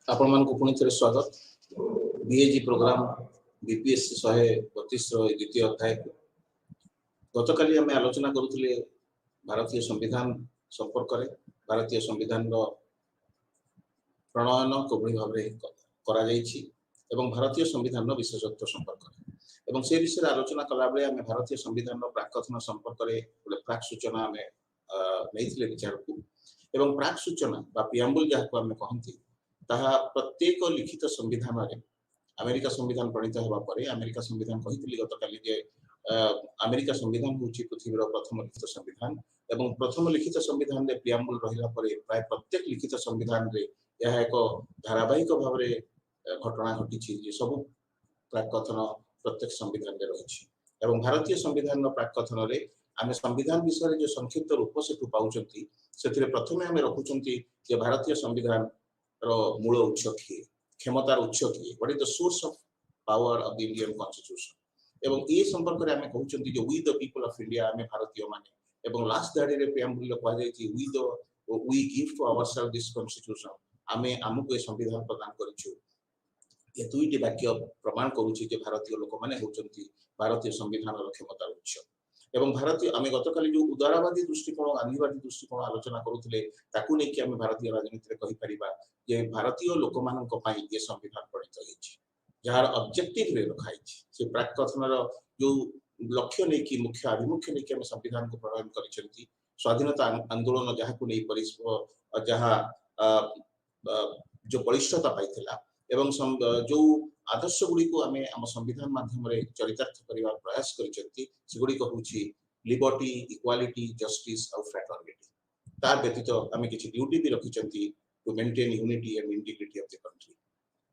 आपण मानक पुणी थे स्वागत बीएजी प्रोग्राम बीपीएससी 132 द्वितीय अध्याय को गत काली आम आलोचना करुले भारतीय संविधान संपर्क में भारतीय संविधान प्रणयन किभली भाव करा एवं भारतीय संविधान विशेषत्व संपर्क में से विषय आलोचना कला बेले आम भारतीय संविधान प्राकथन संपर्क में गोटे प्राक सूचना आम नहीं विचार को एवं प्राक सूचना प्रियाम्बुल जहाँ को आम कहती ताहा प्रत्येक लिखित संविधान में अमेरिका संविधान प्रणीत होगा अमेरिका संविधान कही गत काली जे अमेरिका संविधान हूँ पृथ्वीर प्रथम लिखित संविधान एवं प्रथम लिखित संविधान में प्रियाम्बुल रहा प्राय प्रत्येक लिखित संविधान रे यह एक धारावाहिक भाव में घटना घटी सब प्राकथन प्रत्येक संविधान में रही भारतीय संविधान प्राकथन में आम संविधान विषय जो संक्षिप्त रूप से पाँच से प्रथम आम रखुंट भारतीय संविधान मूल उत्स किए क्षमतार उत्स किए what is the source of power of the Indian constitution एवं ये संपर्क में आम कहते जो we the people of India आम भारतीय माने एवं लास्ट धाड़ी में प्रियाम्बुल कह we give to ourself this constitution आमे आमको ये संविधान प्रदान करिछु ये दुईटी वाक्य प्रमाण करुछि जे भारतीय लोक माने होचंती भारतीय संविधान क्षमतार उत्स एवं भारतीय आम गत काली जो उदारवादी दृष्टिकोण गांधीवादी दृष्टिकोण आलोचना करुले ताकू नहीं आम भारतीय राजनीति में कहीपर जे भारतीय लोक मानी ये संविधान प्रणीत होती जार ऑब्जेक्टिव रे रखाई से प्राकथन जो लक्ष्य नहीं कि मुख्य आभिमुख्य नहीं आम संविधान को प्रणयन कर स्वाधीनता आंदोलन जहाँ को नहीं जहाँ जो बलिष्ठता पाई एवं जो आदर्श गुड़िक आम आम संविधान माध्यम चरितार्थ करने प्रयास करगुड़िक हूँ लिबर्टी इक्वालिटी जस्टिस और फ्रेटर्निटी तार व्यतीत आम किसी ड्यूटी भी रखी to maintain unity and integrity of the country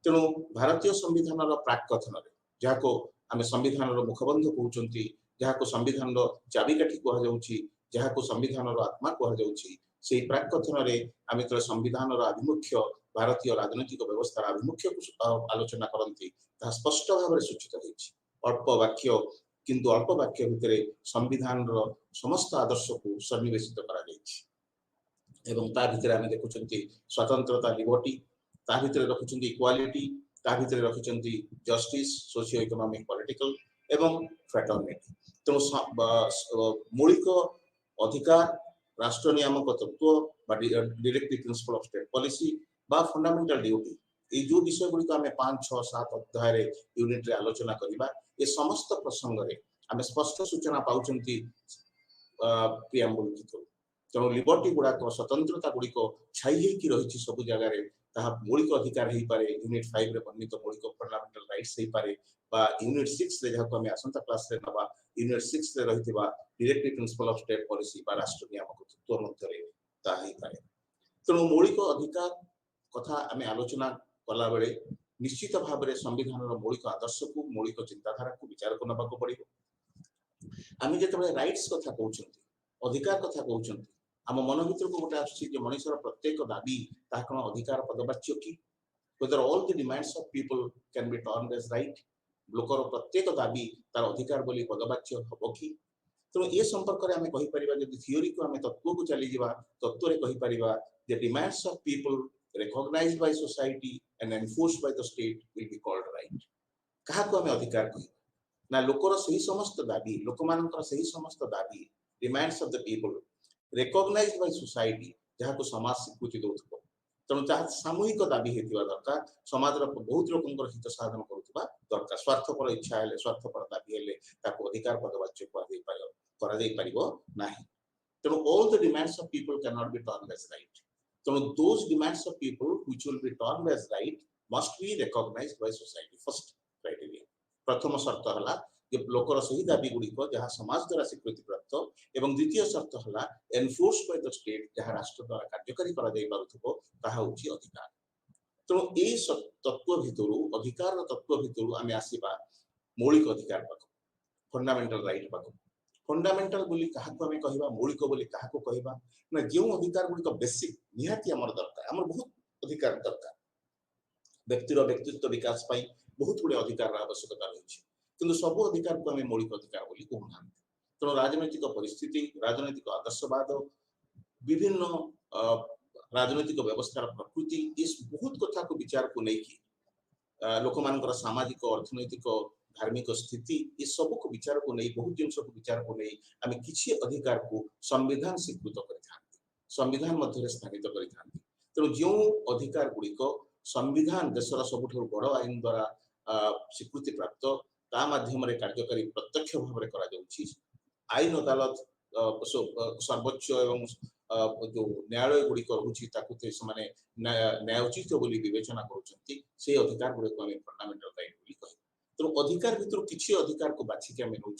तेणु भारतीय संविधान प्राकथन जहाँ को आम संविधान मुखबंध कहते जहाँ को संविधान चाबिकाठी कहुच्छी जहाँ को संविधान आत्मा कहुच्छी प्राकथन में आम जो संविधान आभिमुख्य भारतीय राजनैतिक व्यवस्था आभिमुख्य आलोचना करती स्पष्ट भाव में सूचित होती अल्प वाक्य किंतु अल्प वाक्य भितर संविधान समस्त आदर्श को सन्निवेशित कर आम देखुं स्वतंत्रता लिबर्टी ता भितर रखुंट इक्वालिटी ता भितर रखिंट जस्टिस सोशियो इकोनॉमिक पॉलिटिकल एवं फ्रेटर्निटी तेणु मौलिक अधिकार राष्ट्र नियामक तत्व directive principle of state policy बा फंडामेंटल ड्यूटी ये जो विषय गुड़िक आम 5, 6, 7 अध्याय यूनिट रे आलोचना करबा ये समस्त प्रसंग रे आम स्पष्ट सूचना पाउछ प्रियाम्बुल भितर तेणु लिबर्टी गुड़ाक स्वतंत्रता गुड़िक छाई रही सब जगह मौलिक अधिकार हो पारे यूनिट 5 रे वर्णित मौलिक फंडामेंटल राइट्स हो पारे बा यूनिट 6 रे जहाँ को आम आसंता क्लास रे नबा यूनिट 6 रे रही directive principle of state policy बा राष्ट्र नियामक तत्व मध्य ता हो पारे तेणु मौलिक अधिकार कथा आम आलोचना कला बेले निश्चित भाव में संविधान मौलिक आदर्श को मौलिक चिंताधारा को विचार को नबाक पड़ो आम जो राइट्स कथा कहते अधिकार कथा कहते आम मन भर को गोटे आस मनुष्यर प्रत्येक दाबी ता कौन अधिकार पदवाच्य कि whether all the demands of people can be termed as right लोकर प्रत्येक दाबी तार अधिकार बोली पदवाच्य हम कि तेणु ये संपर्क में आम कहीपर जब थियोरी को आम तत्व को चली जा तत्व में कहीपर the demands of people recognized by society and enforced by the state will be called right कहा को आम अधिकार कह ना लोकर सही समस्त दाबी लोक मानकर सही समस्त दाबी demands of the people recognized by society जहाँ को समाज स्वीकृति दौथुब तेणु जहाँ सामूहिक दाबी होता दरकार समाज बहुत लोक हित साधन करुवा दरकार स्वार्थपर इच्छा है स्वार्थपर दाबी है अधिकार पदवाच्य तेणु all the demands of people cannot be termed as right तेणु those demands of people which will be termed as right must be recognized by society first criteria प्रथम शर्त है कि लोकर सही दाबी गुड़िक जहाँ समाज द्वारा स्वीकृति प्राप्त एवं द्वितीय शर्त है एनफोर्स बाय द स्टेट जहाँ राष्ट्र द्वारा कार्यकारी अधिकार तेणु ये तत्व भितर अधिकार तत्व भितर आम आसवा मौलिक अधिकार पाक फंडामेंटल राइट पाक फंडामेंटल बोली क्या आम कह मौलिक बोली क्या कहवा ना जो अधिकार गुड़िक बेसिक निहाती आमर दरकार आमर बहुत अधिकार दरकार व्यक्तिर व्यक्तित्व विकास बहुत गुड़े अधिकार आवश्यकता रही किंतु सब अधिकार को आम मौलिक अधिकार बोली कहूना तेणु राजनैतिक परिस्थिति राजनैतिक आदर्शवाद विभिन्न राजनैतिक व्यवस्थार प्रकृति इस बहुत कथा को विचार को नहीं लोक मान सामाजिक अर्थनैतिक धार्मिक स्थिति ये सब को विचार को नहीं बहुत जिन को विचार को नहीं आम किसी अधिकार को संविधान स्वीकृत कर संविधान मध्य स्थापित कर तेणु जो अधिकार गुड़िक संविधान देशर सबुठ बड़ आईन द्वारा स्वीकृति प्राप्त ता माध्यम कार्यकारी प्रत्यक्ष भाव में करा आईन अदालत सर्वोच्च एवं जो न्यायालय गुड़िक रोचे न्यायोचित विवेचना कर अधिकार गुड़िक फंडामेंटल राइट कह तेणु अधिकार भितर किसी अधिकार को बाछिक आम नौ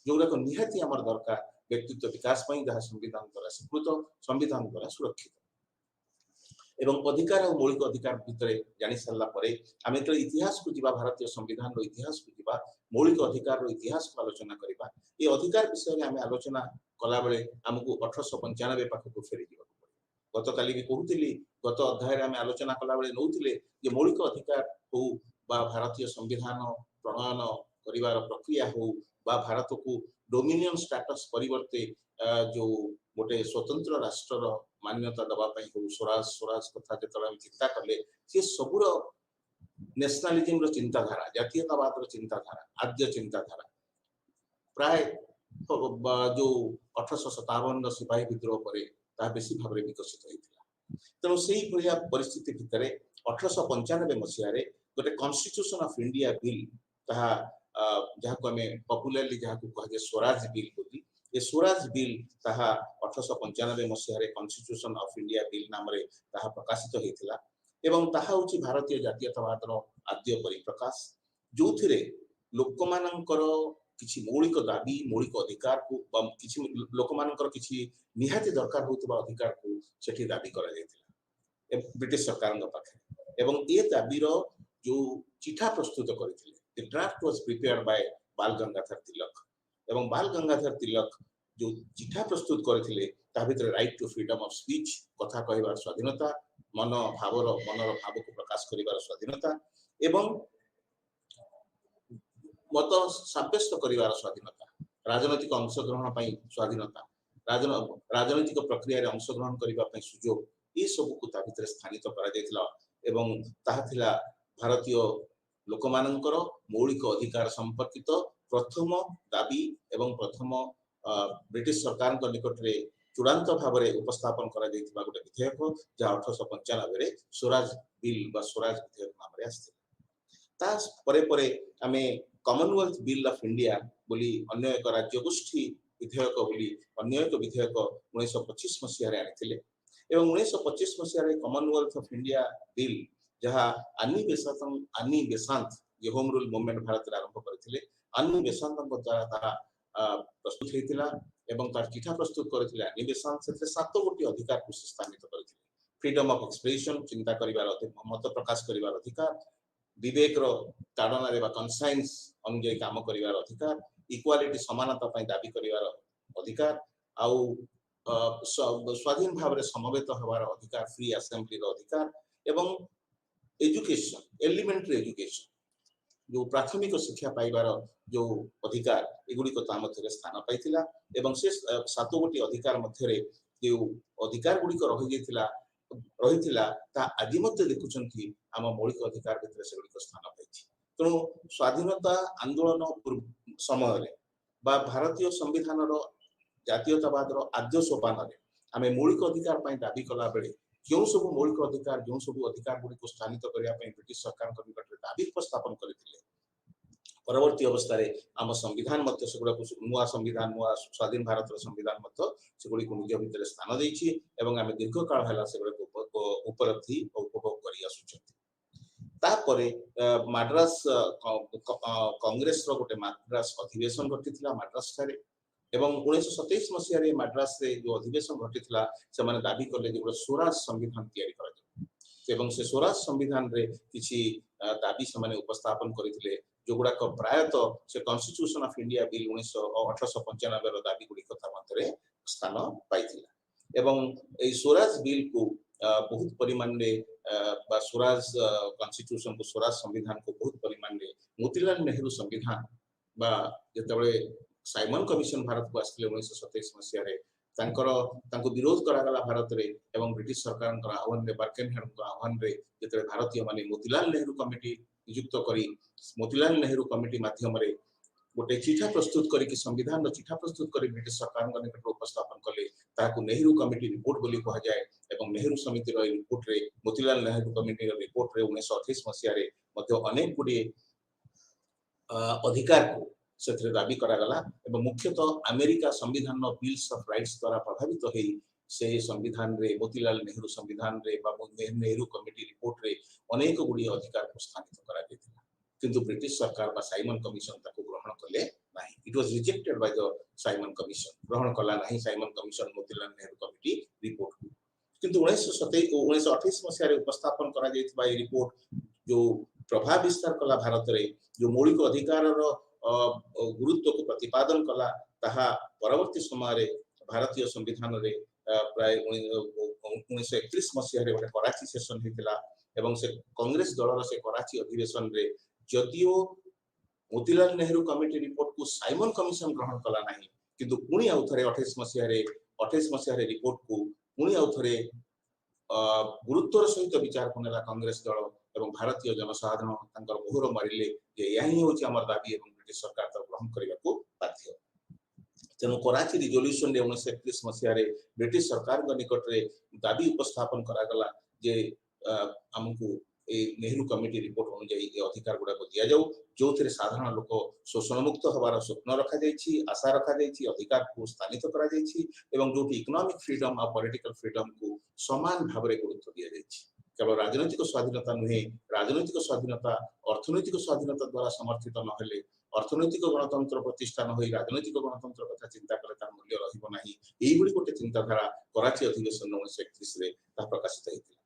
जो निहाती आम दरकार व्यक्तित्व विकास जहाँ संविधान द्वारा स्वीकृत संविधान द्वारा सुरक्षित एवं अधिकार और मौलिक अधिकार भितर जानी सारा आम जो इतिहास को जीवा भारतीय संविधान इतिहास को जीवा मौलिक अधिकार इतिहास को आलोचना करवा ये अधिकार विषय में आम आलोचना कला बेले आमको 1895 पाखक फेरी जावाक गत काली भी कहूली गत अध्याय आम आलोचना कला बेले नौले मौलिक अधिकार हो भारतीय संविधान प्रणयन करिवार प्रक्रिया हो भारत को डोमिनियन स्टेटस परिवर्ते जो गोटे स्वतंत्र राष्ट्र मान्यता दवाई हो स्वराज स्वराज कथा जो चिंता कले सी सबूर नेशनलिज्म चिंताधारा जातीयतावाद चिंताधारा आद्य चिंताधारा प्राय जो 1857 सिपाही विद्रोह पर बेसी भाव में विकसित होता तेणु से भाया परिस्थिति भितर 1895 मसीह गोटे कॉन्स्टिट्यूशन ऑफ इंडिया बिल जहाँ को आम पपुलरली जहाँ को कह स्वराज बिल बोली ये Swaraj bill 1895 Masih constitution of India bill नाम प्रकाशित होता एवं ताहा होची भारतीय जातीयतावाद आद्य परिप्रकाश जो थे लोक मानकर किसी मौलिक दाबी मौलिक अधिकार को किसी लोक मानकर किसी निहाती दरकार होता अधिकार को सेठी दाबी करा जायतिला ब्रिटिश सरकार पाखे एवं ये दाबीर जो चिठा प्रस्तुत करथिले the draft was prepared by बाल गंगाधर तिलक एवं बाल गंगाधर तिलक जो चिठा प्रस्तुत करथिले ता भितर right to freedom of speech कथा कहबार स्वाधीनता मनर भाव को प्रकाश करिवार स्वाधीनता एवं मत साब्यस्त करिवार स्वाधीनता राजनैतिक अंशग्रहण स्वाधीनता राजनैतिक प्रक्रिया रे अंशग्रहण करिबा पई सुजोग ये सब को ता भितर स्थानित करा जायतिला एवं ताहा थिला भारतीय लोक मानकर मौलिक अधिकार संपर्कित प्रथम दाबी एवं प्रथम ब्रिटिश सरकार निकट में चूड़ांत भाव में उपस्थापन करा जायतिबा गोटे विधेयक जहाँ 1895 स्वराज बिल बा स्वराज विधेयक नाम आम कॉमनवेल्थ बिल ऑफ इंडिया बोली अन्य एक राज्य गोष्ठी विधेयक बोली अन्य एक विधेयक 1925 मसीह आनी एवं 1925 मसीह कॉमनवेल्थ ऑफ इंडिया बिल जहाँ आनी बेसांत ये होम रूल मूवमेंट भारत में आरंभ करते आनी बेसांत द्वारा तारा प्रस्तुत होता एवं तार चिठा प्रस्तुत करते आनी बेसांत से 7 गोटी अधिकार को स्थानित करते फ्रीडम ऑफ एक्सप्रेशन चिंता करिवार मत प्रकाश करिवार अधिकार विवेक ताड़ना कनसाइंस अनुजाई काम करिवार अधिकार इक्वालिटी समानता पई दाबी करिवार अधिकार आउ स्वाधीन भाव में समवेत होवार अधिकार फ्री असेंबली अधिकार एवं एजुकेशन एलिमेंटरी एजुकेशन जो प्राथमिक शिक्षा पाइबार जो अधिकार एगुड़िक मध्य स्थान पाई एवं से 7 गोटी अधिकार मध्य जो अधिकार गुड़िक रही आज देखुं आम मौलिक अधिकार भितर से स्थान पाई तेणु स्वाधीनता आंदोलन समय भारतीय संविधान जातीयतावाद आद्य सोपान आम मौलिक अधिकार दाबी कला बेले जो सब मौलिक अधिकार जो सब अधिकार गुड़िक स्थानित करने ब्रिटिश सरकार निकट में दाबी उपस्थापन करते परवर्ती अवस्था आम संविधान से गुड़ा नुआ संविधान नुआ स्वाधीन भारत संविधान से गुड़ी निज भितर स्थान देछि एवं आम दीर्घ काल है से उपलब्धि और उपभोग कर आसुचंती मद्रास कांग्रेस गोटे मद्रास अधिवेशन घटी मद्रास ठारे एवं 1927 मसीह मद्रास जो अधिवेशन घटी से दाबी कले स्वराज संविधान तैयारी से स्वराज संविधान रे किसी दाबी से उपस्थापन करते जो गुड़ाक प्रायतः से कॉन्स्टिट्यूशन ऑफ इंडिया बिल 1895 दाबी गुड़िक मध्य स्थान पाई एवं स्वराज बिल को बहुत परिमाण स्वराज कॉन्स्टिट्यूशन को स्वराज संविधान को बहुत परिमाण मोतीलाल नेहरू संविधान जिते साइमन कमिशन भारत को आसते 1927 मसीह तांको विरोध करागला भारत रे एवं ब्रिटिश सरकार आह्वान रे बर्केनहेड आह्वान रे जेते भारतीय माने मोतीलाल नेहरू कमिटी नियुक्त करी मोतीलाल नेहरू कमिटी माध्यम रे गोटे चिठा प्रस्तुत करी संविधान चिठा प्रस्तुत करी ब्रिटिश सरकार निकट उपस्थापन कले ताकू नेहरू कमिटी रिपोर्ट बोली कहा जाए एवं नेहरू समिति रो रिपोर्ट रे मोतीलाल नेहरू कमिटी रो रिपोर्ट रे 1928 मसिया रे मध्ये अनेक गुडी अधिकार को से दाबी करागला एवं मुख्यतः अमेरिका संविधान बिल्स ऑफ राइट्स द्वारा प्रभावित होई से संविधान रे मोतीलाल नेहरू संविधान रे बाबू नेहरू कमिटी रिपोर्ट रे अनेक गुडी अधिकार को स्थापित करा गेथिला किंतु ब्रिटिश सरकार बा साइमन कमिशन ताको ग्रहण कले नाही it was rejected by the Simon commission ग्रहण कला नाही Simon commission Motilal Nehru committee report किंतु 1928 मसिया रे उपस्थापन करा जेथिबा ए रिपोर्ट जो प्रभाव विस्तार कला भारत रे जो मौलिक अधिकार रो गुरुत्व को प्रतिपादन कला ताहा परवर्ती समय रे भारतीय संविधान रे प्राय 1931 मसिया रे गोटे कराची सेशन हेतिला एवं से कांग्रेस दल से कराची अधिवेशन रे जदियो मोतीलाल नेहरू कमिटी रिपोर्ट को साइमन कमिशन ग्रहण कला नाही किंतु पुणी आउथरे 28 मसिया रे रिपोर्ट को पुणी आउथरे गुरुत्वर सहित विचार कोनेला कांग्रेस दल एवं भारतीय जनसाधारण तांकर मोहर मारिले जे यही होची हमर दाबी एवं ब्रिटिश सरकार तो ग्रहण करिया को बाध्य तेनु कराची रिजोल्यूशन रे 1931 मसिया रे ब्रिटिश सरकार ग निकट रे दाबी उपस्थापन करा गला जे हमकु ए नेहरू कमिटी रिपोर्ट अनुଯାयी ए अधिकार गुडा को दिया जाऊ जो थे साधारण लोक शोषण मुक्त हबार स्वप्न रखा जाइछि आशा रखा जाइछि अधिकार को स्थानित करा जाइछि एवं जो इकोनॉमिक फ्रीडम और पॉलिटिकल फ्रीडम को समान भाव रे गुरुत्व दिया जाइछि केवल राजनीतिक स्वाधीनता नुहे राजनीतिक स्वाधीनता अर्थनैतिक स्वाधीनता द्वारा समर्थित न हेले अर्थनैतिक गणतंत्र प्रतिष्ठान होई राजनैतिक गणतंत्र कथा चिंता कले तार मूल्य रहिबो नाही एई बुली गोटे चिंताधारा कराची अधिवेशन 1931 रे ता प्रकाशित हेतिला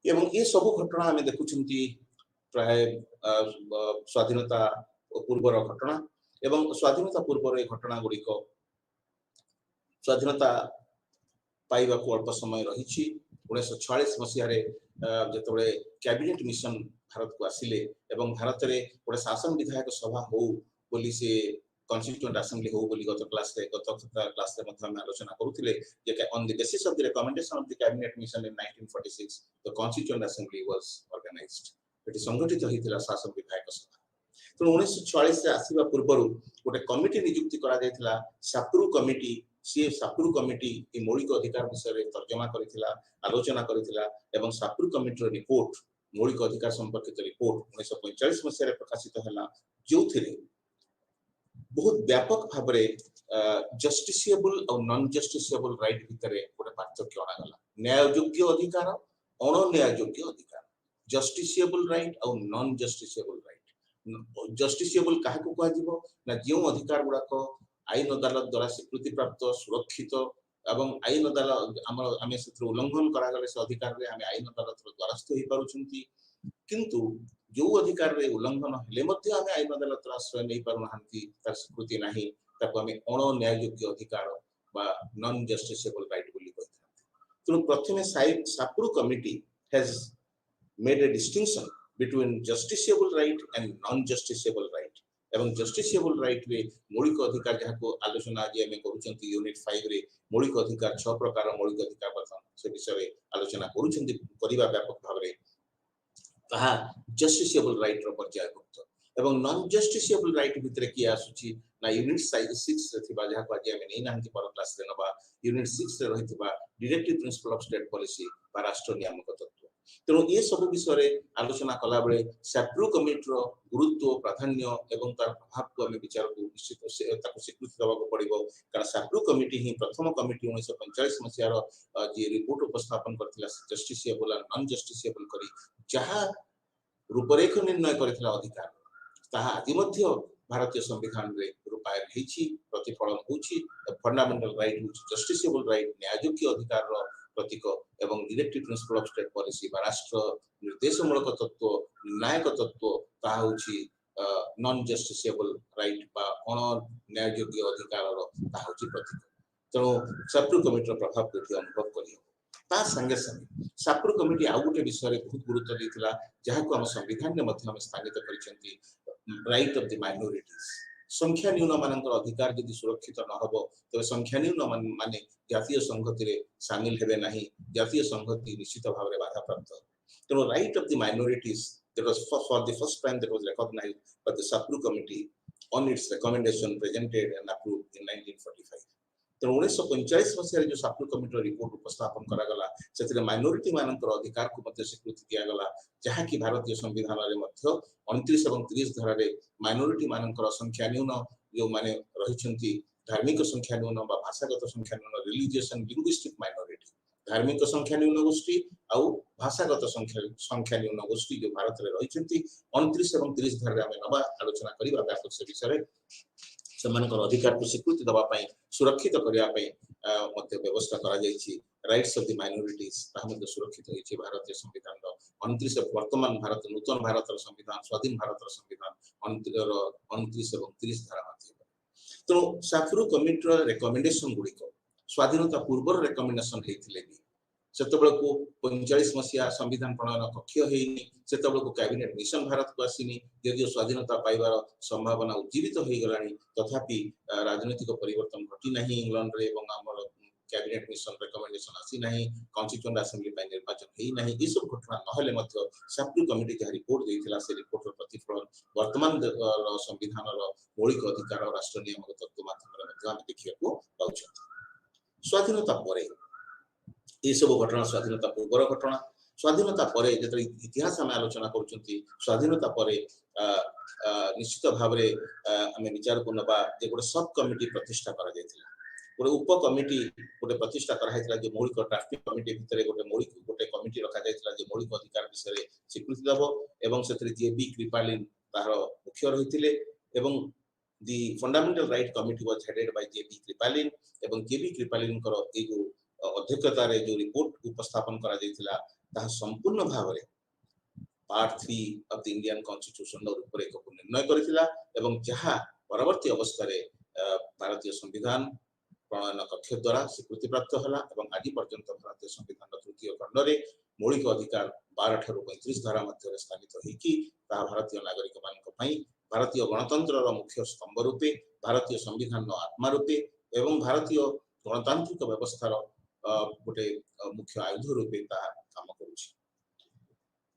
एवं ये सब घटना आम देखुंती प्राय स्वाधीनता पूर्वर घटना एवं स्वाधीनता पूर्वर घटना गुड़िक स्वाधीनता पाइबा को अल्प समय रही 1946 मसीह जो कैबिनेट मिशन भारत को आसिले एवं भारत रे गोटे शासन विधायक सभा हो बोली से कॉन्स्टिट्यूएंट असेंबली हो बोली गत क्लास रे मध्य हम आलोचना करूथिले जे on the basis of the recommendation of the cabinet mission in 1946 the constituent assembly was organised एटी संगठित होइतिला शासन विधायक सभा तो 1946 से आसीबा पूर्वरु गोटे कमिटी नियुक्ति करा जायतिला सापुरु कमिटी सी सापुरु कमिटी ए मौलिक अधिकार विषय रे तर्जमा करितिला आलोचना करितिला एवं सापुरु कमिटी रो रिपोर्ट मौलिक अधिकार संपर्कित रिपोर्ट 1945 मसीह रे प्रकाशित हला जो थिरे बहुत व्यापक भाव में जस्टिसिएबल और नॉन जस्टिसिएबल राइट भितरे गोटे पार्थक्य अणागला न्याय योग्य अधिकार अण न्याय योग्य अधिकार जस्टिसिएबल राइट और नॉन जस्टिसिएबल राइट जस्टिसिएबल काहे को कहा जीवो ना जो अधिकार गुडा को आईन अदालत द्वारा स्वीकृति प्राप्त सुरक्षित एवं आईन अदालत आम से उल्लंघन करा गले से अधिकार रे आम आईन अदालत द्वारस्थ हो पारुछंती किंतु जो अधिकार रे उल्लंघन हेले मध्य आम आईन अदालत आश्रय नहीं पारुनाहांती तार स्वीकृति नाही ताको आम अण न्याय योग्य अधिकार बा नॉन जस्टिसेबल राइट बोली कहथांती तो प्रथमे Sapru committee has made a distinction between justiciable right and non justiciable right एवं जस्टिसेबल राइट रे मौलिक अधिकार जहाँ को आलोचना आज आम करूछंती यूनिट 5 रे मौलिक अधिकार 6 प्रकार मौलिक अधिकार वर्तमान से विषय आलोचना करूछंती करिबा व्यापक भाव रे ताहा जस्टिसेबल राइट रो पर्यायभुक्त एवं नॉन जस्टिसेबल राइट भितरे की आसुची ना यूनिट 6 रे थिबा जहाँ को आज आम नै नाहंती पर क्लास रे नबा यूनिट 6 रे रहितबा directive principle of state policy बा राष्ट्र नियामक तत्व तेणु ये सब विषय आलोचना कला बेले सापुरु कमिटी रो गुरुत्व प्राधान्य एवं तार प्रभाव को आम विचार को निश्चित स्वीकृति देवा पड़ो कारण सापुरु कमिटी ही प्रथम कमिटी 1945 मसीहार जी रिपोर्ट उपस्थापन करथिला जस्टिसिएबल और नॉन जस्टिसिएबल करी जहाँ रूपरेख निर्णय करथिला अधिकार ताहा आदि मध्य भारतीय संविधान रे रूपायन हेछि प्रतिफलन होछि फंडामेंटल राइट होछि जस्टिसिएबल राइट न्याययोग्य अधिकार रो प्रतीक एवं directive principle of state policy बा राष्ट्र निर्देशमूलक तत्व निर्णायक तत्व ताहा होछि नॉन जस्टिसेबल राइट बा अण न्याययोग्य अधिकार रो ताहा होछि प्रतीक तेणु सापुरु कमिटी प्रभाव को अनुभव करियो ता संगे संगे सापुरु कमिटी आउ गोटे विषय रे बहुत गुरुत्व देथिला जहाँ को हम संविधान ने मध्य हम स्थापित करिसेंती राइट ऑफ द माइनॉरिटीज संख्या न्यून मानकर अधिकार यदि सुरक्षित न हो तेज संख्या न्यून माने जातीय संहति सामिल हेबे नहीं जातीय संहति निश्चित भाव में बाधा प्राप्त तेणु right of the minorities that was for the first time that was recognized by the Sapru committee on its recommendation presented and approved in 1945 तेणु 1945 मसीह जो साप्रू कमिटी रिपोर्ट उपस्थापन करा गला से माइनॉरिटी मानकर अधिकार को मध्य स्वीकृति दिया गला जहाँ कि भारतीय संविधान रे मध्य 29 और 30 धारा रे माइनॉरिटी मानकर संख्या न्यून जो माने रहिसंती धार्मिक संख्या न्यून बा भाषागत संख्या न्यून रिलीजियस एंड लिंग्विस्टिक माइनॉरिटी धार्मिक संख्या न्यून गोष्ठी आउ भाषागत संख्या न्यून गोष्ठी जो भारत रे रहिसंती 29 और 30 धारा रे हम नबा आलोचना करिबा व्यापक से विषय सेमानकर अधिकार को स्वीकृति दबा पई सुरक्षित करिया पई मते व्यवस्था करा जायछि राइट्स ऑफ द माइनॉरिटीज ताहमते सुरक्षित होइछि भारतीय संविधान रो 29 वर्तमान भारत नूतन भारत रो संविधान स्वाधीन भारत रो संविधान 29 और 30 धारा माध्यम तो साफ्रू कमिटी रो रिकमेंडेशन गुडी को स्वाधीनता पूर्व रिकमेंडेशन हेथिले भी सेतबेले को 45 मसिया संविधान प्रणयन कक्ष हेइनी सेतबेले को कैबिनेट मिशन भारत को आसीनी यदि स्वाधीनता पाइबार संभावना उज्जीवित हो गलानी तथापि राजनीतिक परिवर्तन घटी नहीं इंग्लैंड रे एवं हमर कैबिनेट मिशन रिकमेंडेशन आसी नहीं कॉन्स्टिट्यूएंट असेंबली पर निर्वाचन हेइ नहीं ई सब घटना नहले मध्य साप्रू कमिटी जे रिपोर्ट देइथिला से रिपोर्ट रो प्रतिफलन वर्तमान संविधान रो मौलिक अधिकार और राष्ट्र नियम तत्व माध्यम रे मध्य हम देखिएको पाउछ स्वाधीनता परे ये सब घटना स्वाधीनता पूर्वर घटना स्वाधीनता परे जत इतिहास हम आलोचना करछंती स्वाधीनता परे निश्चित भाव रे हमें विचार को नबा जे गोटे सब कमिटी प्रतिष्ठा करा जायतिला गोटे उप कमिटी गोटे प्रतिष्ठा करा हैतिला जे मौलिक ड्राफ्टिंग कमिटी भितरे गोटे कमिटी रखा जायतिला जे मौलिक अधिकार विषय रे स्वीकृति दबो एवं सेतरे जेबी कृपालिन तार मुख्य रहितिले एवं the fundamental right committee was headed by J B Kripalani एवं जेबी कृपालिन कर ए जो अध्यक्षता रे जो रिपोर्ट उपस्थापन करा जायतिला ता संपूर्ण भाव रे part 3 of the Indian constitution रो ऊपर एक निर्णय करथिला एवं जहां परवर्ती अवस्था रे भारतीय संविधान प्रणयन कक्ष द्वारा स्वीकृति प्राप्त हला एवं आज पर्यंत भारतीय संविधान तृतीय खंड रे मौलिक अधिकार 12 ठारू 35 धारा मध्य स्थानित होइकी ता भारतीय नागरिक मानक पई भारतीय गणतंत्र रो मुख्य स्तंभ रूपे भारतीय संविधान रो आत्मा रूपे एवं भारतीय गणतांत्रिक व्यवस्था रो गोटे मुख्य आयुध रूपे ता काम करूछि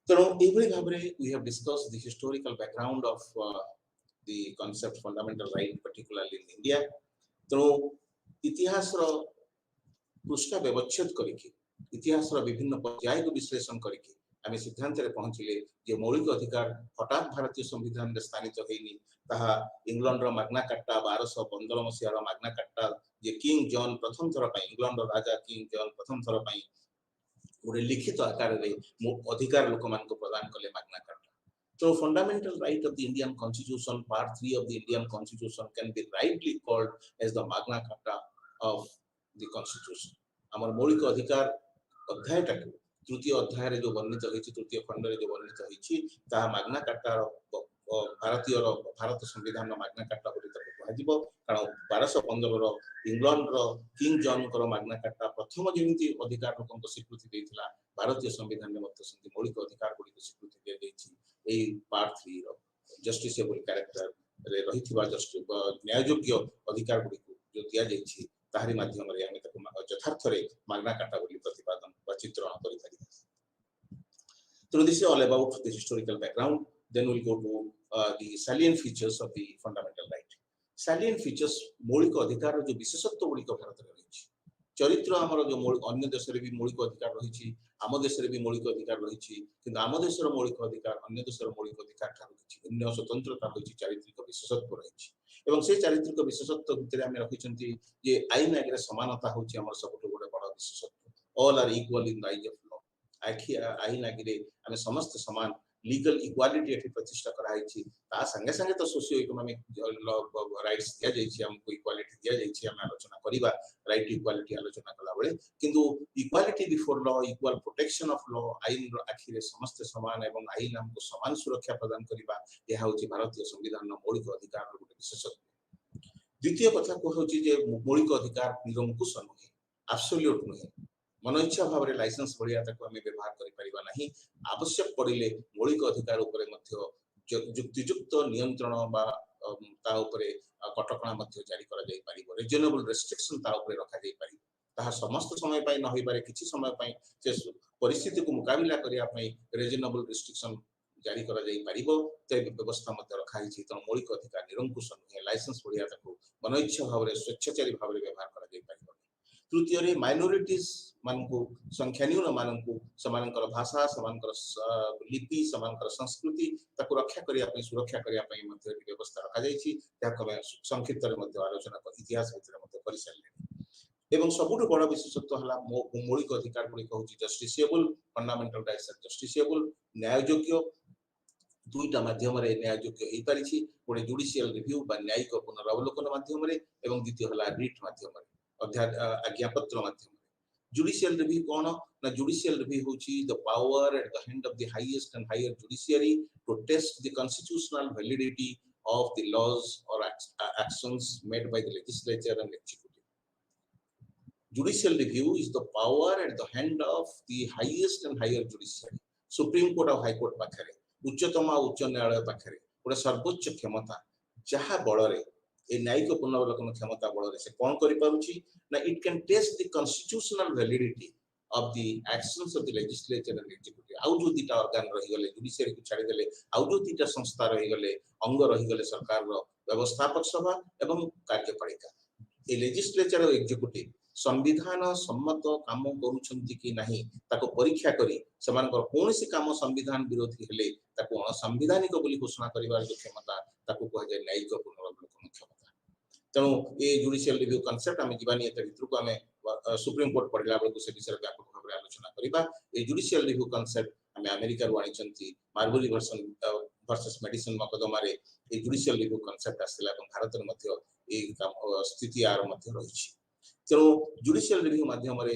तेणु एभली भाव रे we have discuss the historical background of the concept fundamental right particularly in India तेणु इतिहास रो पृष्ठ व्यवच्छेद करिके इतिहास रो विभिन्न पर्याय को विश्लेषण करिके आमे सिद्धांत रे पहुंचिले जे मौलिक अधिकार हठात भारतीय संविधान रे स्थानित हेइनी ताहा इंग्लैंड रो मैग्ना कार्टा 1215 मसिया रो मैग्ना कार्टा जे किंग जॉन प्रथम थर पई इंग्लैंड रो राजा किंग जॉन प्रथम थर पई गोटे लिखित आकार रे अधिकार लोक मान को प्रदान कले मैग्ना कार्टा तो fundamental right of the Indian constitution part 3 of the Indian constitution can be rightly called as the Magna Carta of the constitution हमर मौलिक अधिकार अध्याय टाकू तृतीय अध्याय रे जो वर्णित होइछि तृतीय खंड रे जो वर्णित होइछि ता मैग्ना कार्टा भारत संविधान रो मैग्ना कार्टा बोली तक कहजिबो कारण 1215 रो इंग्लैंड रो किंग जॉन को मैग्ना कार्टा प्रथम जेमिति अधिकार लोकन को स्वीकृति देइथिला भारतीय संविधान में मत संधि मौलिक अधिकार गुडी को स्वीकृति दे देछि एई पार्ट 3 रो जस्टिसेबल कैरेक्टर रे रहिथिबा न्याय योग्य अधिकार गुडी को जो दिया जाइछि ताहारी माध्यम रे हम तक यथार्थ रे मैग्ना कार्टा बोली प्रतिपादन वा चित्रण करि थारी so this is all about the historical background then we'll go to the salient features of the fundamental right salient features मौलिक अधिकार जो विशेषत्व गुडी को भारत रे रहिछि चरित्र हमर जो अन्य देश रे भी मौलिक अधिकार रहिछि आम देश रे भी मौलिक अधिकार रहिछि किंतु आम देश रो मौलिक अधिकार अन्य देश रो मौलिक अधिकार ठारू किछि अन्य स्वतंत्रता होइछि चारित्रिक विशेषत्व रहिछि एवं से चारित्रिक विशेषत्व भितरे हम रखिछंती जे आईन आगे समानता होछि हमर सबटो गोटे बड़ विशेषत्व all are equal in the eyes of law आईन आगे हम समस्त समान लीगल इक्वालिटी एठी प्रतिष्ठा कराइछि ता संगे संगे तो सोशियो इकोनॉमिक राइट्स दिया जाइछि हमको इक्वालिटी दिया जाइछि हम आलोचना करिबा राइट इक्वालिटी आलोचना कला बेले किंतु equality before law equal protection of law आईन आखिरे समस्त समान एवं आईन हमको समान सुरक्षा प्रदान करिबा यह होछि भारतीय संविधान रो मौलिक अधिकार रो गोटे विशेषत्व द्वितीय कथा को होछि जे मौलिक अधिकार निरंकुश नहे एब्सोल्यूट नहे मन इच्छा भाव रे लाइसेंस भलिया ताको हम व्यवहार करि परिबा नाही आवश्यक पड़िले मौलिक अधिकार ऊपर मध्य युक्तियुक्त नियंत्रण बा ता उपरे कटकणा मध्य जारी करा जाई परिबो रिजनेबल रेस्ट्रिक्शन ता उपरे रखा जाई परिबो ताहा समस्त समय पाई न होई पारे किछि समय पाई से परिस्थिति को मुकाबिला करिया पई रिजनेबल रेस्ट्रिक्शन जारी करा जाई परिबो ते व्यवस्था मध्य रखा हिछि त मौलिक अधिकार निरंकुश नुहे लाइसेंस बढ़िया ताको मनोइच्छा भावरे स्वेच्छाचारी भावरे व्यवहार करा जाई परिबो तृतीय माइनोरिटीज मानकु संख्या न्यून मानकु समानकर भाषा समानकर लिपि समानकर संस्कृति ताको रक्षा करिया पई सुरक्षा करिया पई मध्य व्यवस्था रखा जाई छि ताको संक्षिप्त रे मध्य आलोचना इतिहास भितर मध्य परिसाले एवं सबुठ बड़ विशेषत्व हला मौलिक अधिकार गुडी कहूची justiciable fundamental rights are justiciable न्याययोग्य दुईटा माध्यम रे न्याययोग्य हेई पारिछि गोटे जुडिशियल रिव्यू बा न्यायिक पुनरावलोकन माध्यम रे एवं द्वितीय हला रिट माध्यम रे आज्ञापत्र माध्यम रे जुडिशियल रिव्यू कोन ना जुडिशियल रिव्यू होची the power at the hand of the highest and higher judiciary to test the constitutional validity of the laws और actions made by the legislature and executive. Judicial review is the power at the hand of the highest and higher judiciary. Supreme Court और High Court पाखरे उच्चतम और उच्च न्यायालय पाखरे गोटे सर्वोच्च क्षमता जहा बଳରେ ए न्यायिक पुनरावलोकन क्षमता बଳରେ से कोन करि पारुची ना it can test the constitutional validity of the actions of the legislature and executive. आउ जो दीटा organ रही गले जुडिशियरी को छाड़ी देले आउ जो दीटा संस्था रही गले अंग रही गले सरकार रो व्यवस्थापक सभा एवं कार्यपालिका ए लेजिस्लेचर और एग्जीक्यूटिव संविधान सम्मत काम करूछंती कि नाही ताको परीक्षा करी समानकर कोनसी काम संविधान विरोधी हेले ताको असंवैधानिक बोली घोषणा करिवार जो क्षमता ताको कह जाय न्यायिक पुनरावलोकन क्षमता तेणु ए जुडिशियल रिव्यू कांसेप्ट आमे जीवानी एत भितर को आमे सुप्रीम कोर्ट पढ़ला बेलू से विषय व्यापक भाव में आलोचना करिबा ए जुडिशियल रिव्यू कांसेप्ट आमे अमेरिका रो आनिचंती मार्बुली वर्सेस मेडिसिन मकदमा रे ए जुडिशियल रिव्यू कांसेप्ट आसला एवं भारत रे मध्य ए स्थिति आर मध्य रहिछि तेणु जुडिशियल रिव्यू माध्यम रे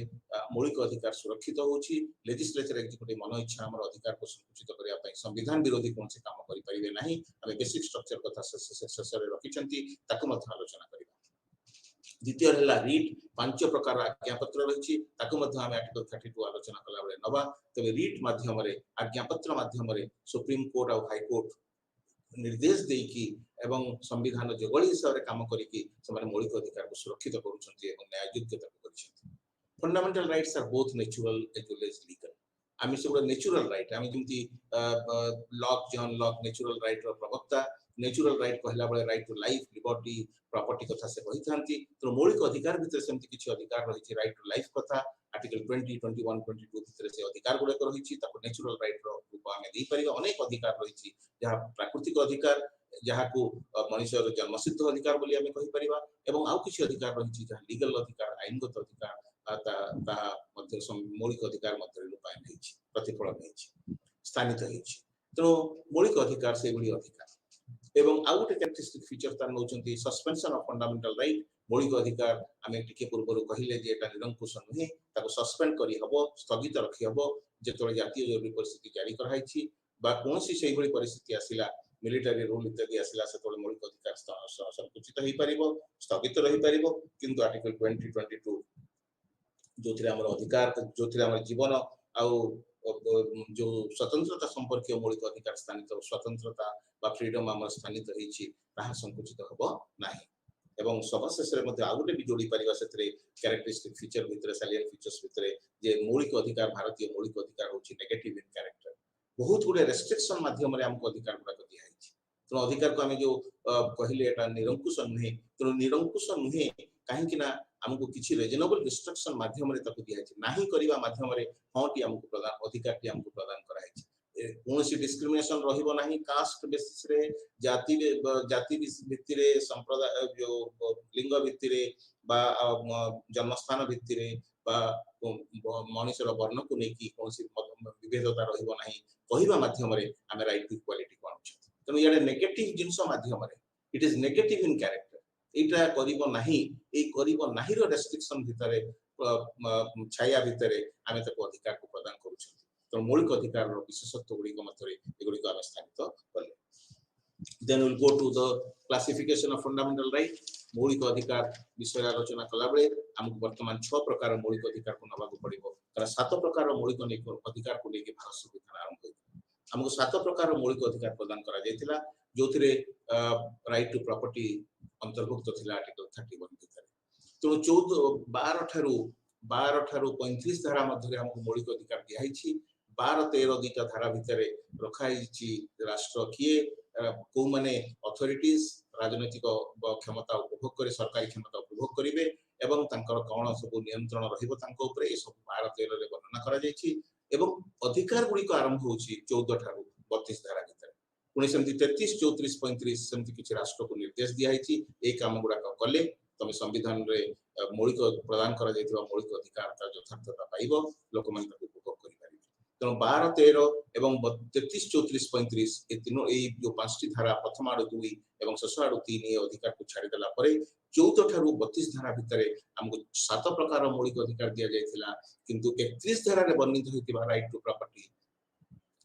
मौलिक अधिकार सुरक्षित होछि लेजिस्लेचर एग्जीक्यूटिव मन इच्छा हमर अधिकार को संकुचित करिया पई संविधान विरोधी कोन से काम करि परिबे नाही आमे बेसिक स्ट्रक्चर कथा शेषरे रखिचंती ताको मध्य आलोचना करिबा द्वितीय हला रीट पांच प्रकार आज्ञापत्र रहिछि ताको मध्य आमे आर्टिकल 32 आलोचना कला बेले नबा तबे रीट माध्यम रे आज्ञापत्र माध्यम रे सुप्रीम कोर्ट और हाई कोर्ट निर्देश देकी एवं संविधान जोगली हिसाब रे काम करिकि समान मौलिक अधिकार को सुरक्षित करूछंती एवं न्याय योग्यता को करिछंती fundamental rights are both natural as well as legal आमी सब नेचुरल राइट आमी जेमती Locke John Locke natural right रो प्रवक्ता नेचुरल राइट कहला बळे right to life liberty property कथा से कहिथांती तो मौलिक अधिकार भितर सेमती किछि अधिकार रहिछि राइट टू लाइफ कथा आर्टिकल 20 21 22 भितर से अधिकार गुडे रहिछि ताको नेचुरल राइट रो रूप आमे देई परिबा अनेक अधिकार रहिछि जहा प्राकृतिक अधिकार जहा को मनुष्यर जन्मसिद्ध अधिकार बोली आमे कहि परिबा एवं आउ किछि अधिकार रहिछि जहा लीगल अधिकार आईनगत अधिकार ता मध्य मौलिक अधिकार मध्य रूपायन हेछि प्रतिफलन हेछि स्थानित हेछि तो मौलिक अधिकार से बड़ी अधिकार एवं आउ गोटे कैरेक्टरिस्टिक फीचर तार नउचंती सस्पेंशन ऑफ फंडामेंटल राइट मौलिक अधिकार आमे टिके पूर्व कहिले जे एटा निरंकुश नुहे ताको सस्पेंड करी हबो स्थगित रखी हबो जेतोले जातीय जरूरी परिस्थिति जारी कराइछि बा कोनसी सेही बड़ी परिस्थिति आसिला मिलिटरी रूल इत्यादि आसिला सेतोले मौलिक अधिकार संकुचित होई परिबो स्थगित रही परिबो किंतु आर्टिकल 20 22 जोथिरे हमर अधिकार जोथिरे हमर जीवन आउ जो स्वतंत्रता संपर्क मौलिक अधिकार स्थानित स्वतंत्रता बा फ्रीडम हमर स्थानित हेछि ताहा संकुचित हबो नाही एवं सबशेष रे मध्ये आउटे भी जोड़ी परिबा सेतरे कैरेक्टरिस्टिक फीचर भितरे सैलिएंट फीचर्स भितरे जे मौलिक अधिकार भारतीय मौलिक अधिकार होछि नेगेटिव इन कैरेक्टर बहुत गुडे रेस्ट्रिक्शन माध्यम रे हमको अधिकार गुडा दिया हेछि तो अधिकार को हमें जो कहिले एटा निरंकुश नुहे तो निरंकुश नुहे काहे कि ना हमको किछि रीजनेबल रिस्ट्रिक्शन माध्यम रे तको दिया हेछि नाही करिबा माध्यम रे हटी हमको प्रदान अधिकार टी हमको प्रदान करा हेछि कोनसी डिस्क्रिमिनेशन रहिबो नाही कास्ट बेसिस रे जाति भित्तिरे संप्रदाय जो लिंग भित्तिरे बा जन्मस्थान भित्तिरे बा मनुष्यर वर्ण को नेकी कोनसी विभेदता रहिबो नाही कहिबा माध्यम रे हम राइट टू इक्वालिटी को अनुच्छेद तनो याडे नेगेटिव जिंस माध्यम रे it is negative in character एटा करिबो नाही ए करिबो नाही रो रेस्ट्रिक्शन भितरे छाया भितरे हम तको अधिकार को प्रदान करूछन तो मौलिक अधिकार रो विशेषत्व गुडी को मतरे एगुडी को हम स्थापित करले then will go to the classification of fundamental right मौलिक अधिकार विषय आलोचना कला बेले हमको वर्तमान 6 प्रकार मौलिक अधिकार को नबा को पड़िबो कारण 7 प्रकार मौलिक अधिकार को लेके भारत संविधान आरंभ होई हमको 7 प्रकार मौलिक अधिकार प्रदान करा जायतिला जो राइट टू प्रॉपर्टी अंतर्भुक्त थिला आर्टिकल 31 भितर तो 12 ठारू 35 धारा मध्य हमको मौलिक अधिकार दिखाई 12-13 दुईटा धारा भितर रखाई राष्ट्र किए को माने अथॉरिटीज राजनीतिक क्षमता उपभोग करे सरकारी क्षमता उपभोग करिवे एवं तांकर कौन सब नियंत्रण रहिबो तांको उपरे ए सब 12-13 रे वर्णना करा जायछि एवं अधिकार गुडी को आरंभ होछि 14 ठारू 32 धारा भितर पुणी सेमति 33 34 35 सेमति किछि राष्ट्र को निर्देश दियाइछि ए काम गुडा कले तमे संविधान रे मौलिक प्रदान करा जायतिबा मौलिक अधिकार ता यथार्थता पाइबो लोक मन ताको उपभोग करि पारिबे तेणु 12-13 एवं 33 34 35 ए तीनो ए जो पांचटी धारा प्रथम आडु 2 एवं शेष आडु 3 ए अधिकार को छाड़ी देला परे 14 ठारू 32 धारा भितर हमको 7 प्रकार मौलिक अधिकार दिया जायतिला किंतु 31 धारा रे वर्णित होइतिबा राइट टू प्रॉपर्टी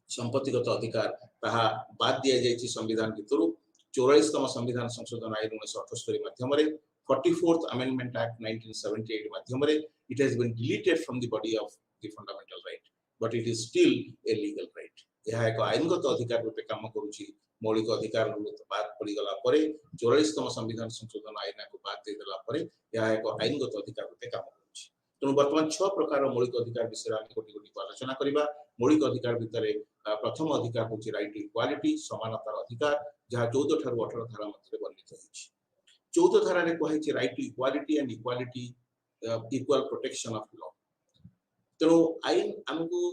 संपत्तिगत अधिकार ताहा बाद दिया जायछि संविधान भितरु 44तम संविधान संशोधन आईन 1978 माध्यम रे 44th amendment act 1978 माध्यम रे it has been deleted from the body of the fundamental right but it is still a legal right यह एक आईनगत अधिकार रूपे काम करूछि मौलिक अधिकार बात पड़ी गला परे 44तम संविधान संशोधन आईन को बात दे देला परे यह एक आईनगत अधिकार रूपे काम करूछि तेणु वर्तमान 6 प्रकार मौलिक अधिकार विषय आमे कोटी कोटी आलोचना करिबा मौलिक अधिकार भितरे प्रथम अधिकार होछि राइट टू इक्वालिटी समानतार अधिकार जहा 14 ठारू 18 धारा मध्ये वर्णित होइछि 14 धारा रे कहैछि right to equality and equality equal protection of law तेणु आईन हमको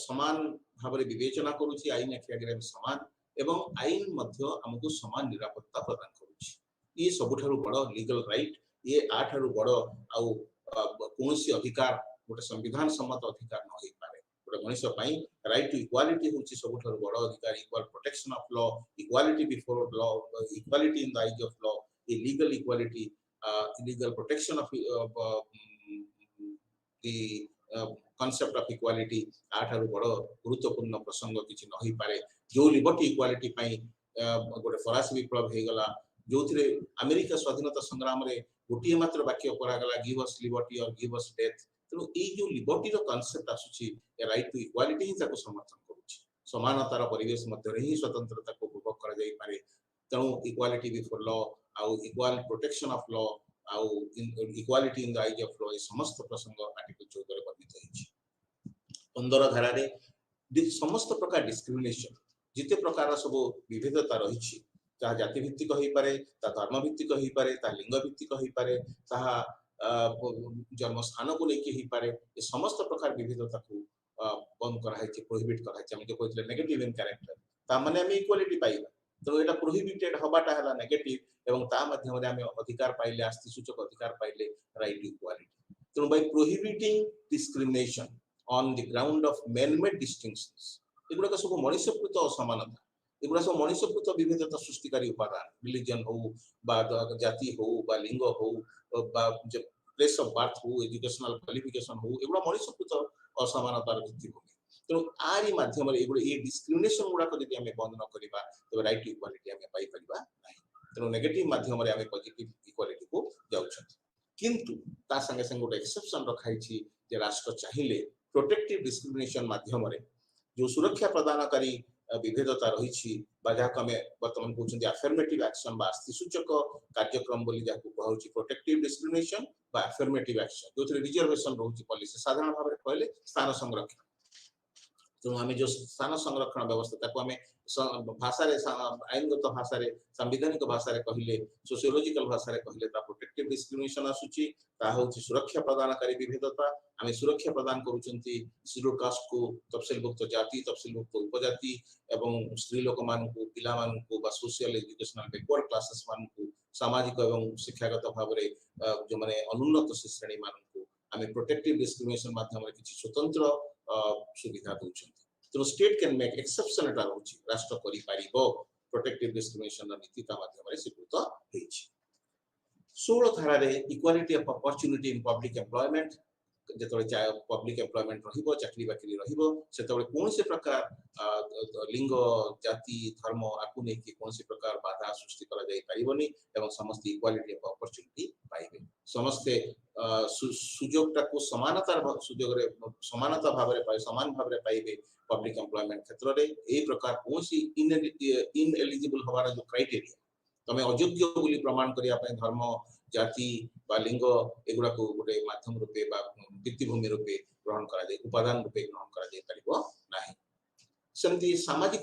समान भाबरे विवेचना करूछि आईन अखियागरे समान एवं आईन मध्य हमको समान निरापत्ता प्रदान करूछि ये सबठारु बड़ लीगल राइट ये आठारु बड़ आउ कोनसी अधिकार गोटे संविधान सम्मत अधिकार न होई पारे गोटे मनुष्य पई राइट टू इक्वालिटी होछि सबठारु बड़ अधिकार equal protection of law equality before law equality in the eyes of law ए legal equality legal protection of the concept of equality आठारु बड़ गुरुत्वपूर्ण प्रसंग किछि न होई पारे जो लिबर्टी इक्वालिटी पई गोटे फरासी विप्लव हे गला जोथिरे अमेरिका स्वाधीनता संग्राम रे गोटिए मात्र वाक्य करा गला गिव अस लिबर्टी और गिव अस डेथ तो ए जो लिबर्टी रो कांसेप्ट आसुची राइट टू इक्वालिटी ही ताको समर्थन करूची समानतार परिवेश मध्ये रे ही स्वतंत्रता को उपभोग करा जाई पारे तेणु इक्वालिटी बिफोर लॉ आउ इक्वल प्रोटेक्शन ऑफ लॉ आउ equality in the eyes of law ए समस्त प्रसंग आर्टिकल 14 रे वर्णित होईची 15 धारा रे समस्त प्रकार डिस्क्रिमिनेशन जिते प्रकार सब विविधता रही ता जाति भित्तिक होई पारे ता धर्म भित्तिक होई पारे ता लिंग भित्तिक होई पारे ता जन्म स्थान को लेके होई पारे ये समस्त प्रकार विविधता को बंद करा है प्रोहिबिट करा है हम जो कहले नेगेटिव इन कैरेक्टर ता माने हम इक्वालिटी पाइबा तो एटा प्रोहिबिटेड हबाटा हला नेगेटिव एवं ता माध्यम रे हम अधिकार पाइले आस्ति सूचक अधिकार पाइले राइट टू इक्वालिटी तो by prohibiting discrimination on the ground of man made distinctions एगुडा सब मनुष्यकृत असमानता एगुडा सब मनुष्यकृत विविधता सृष्टिकारी उपादान रिलीजन हो बा जाति हो बा लिंग हो बा प्लेस ऑफ बर्थ हो एजुकेशनल क्वालिफिकेशन हो एगुडा मनुष्यकृत असमानतार भित्तिभूमि तो आरी माध्यम रे एगुडा ए डिस्क्रिमिनेशन गुडा को यदि हमें बंद न करिबा तो राइट टू इक्वालिटी हमें पाई परिबा नाही तो नेगेटिव माध्यम रे हमें पॉजिटिव इक्वालिटी को जाउछत किंतु ता संगे संगे गोटे एक्सेप्शन रखाई छी जे राष्ट्र चाहिए प्रोटेक्टिव डिस्क्रिमिनेशन माध्यम रे जो सुरक्षा प्रदानकारी विभेदता रही वर्तमान कहते अफर्मेटिव एक्शन आस्ति सूचक कार्यक्रम बोली जाको कहउची प्रोटेक्टिव डिस्क्रिमिनेशन बा अफर्मेटिव एक्शन जो रिजर्वेशन रहउची पॉलिसी साधारण भाव में कहले स्थान संरक्षण तो हमें जो स्थान संरक्षण व्यवस्था ताको हमें भाषा रे आईनगत भाषा रे संवैधानिक भाषा रे कहले सोशियोलॉजिकल भाषा रे कहले ता प्रोटेक्टिव डिस्क्रिमिनेशन आसुची ता होची सुरक्षा प्रदानकारी विभेदता हमें सुरक्षा प्रदान करूचंती शेड्यूल कास्ट को तफसीलभुक्त जाति तफसीलभुक्त उपजाति एवं स्त्री लोक मान को पिला मान को बा सोशल एजुकेशनल बैकवर्ड क्लासेस मान को सामाजिक एवं शिक्षागत भाव रे जो माने अनुन्नत श्रेणी मान को हमें प्रोटेक्टिव डिस्क्रिमिनेशन माध्यम रे किछि स्वतंत्र सुविधा दोचंती तो स्टेट कैन मेक एक्सेप्शन एटा होची राष्ट्र करि पारिबो प्रोटेक्टिव डिस्क्रिमिनेशन नीति ता माध्यम रे स्वीकृत होईछि 16 धारा रे equality of opportunity in public employment যেতବେଳେ পব্লিক এমপ্লয়মেন্ট রহিব চাকরি বাকরি রহিব সেতବେଳେ কୌଣସି ପ୍ରକାର লিঙ্গ জাতি ধর্ম আকু নেকি কୌଣସି ପ୍ରକାର বাধা সৃষ্টি করা যাই পারিবনি এবং সমস্ত ইকুয়ালিটি অফ অপরচুনিটি পাইবে সমস্তে সুযোগটাକୁ সমানতার সুযোগরে সমানতা ভাବରେ পাই সমান ভাବରେ পাইবে পব্লিক এমপ্লয়মেন্ট ক্ষেত্ରରେ এই প্রকার কୌଣସି ইনএলিজিবল হবার যে ক্রাইটেরিয়া তুমি অযোগ্য বলি প্রমাণ করিয়া পাই ধর্ম জাতি বা লিঙ্গ এগুলা को গোটে মাধ্যম রূপে বা ভিত্তিভূমি রূপে গ্রহণ করা যায় উপাদান রূপে গ্রহণ করা যায় পারিব ନାହିଁ সেমতি সামাজিক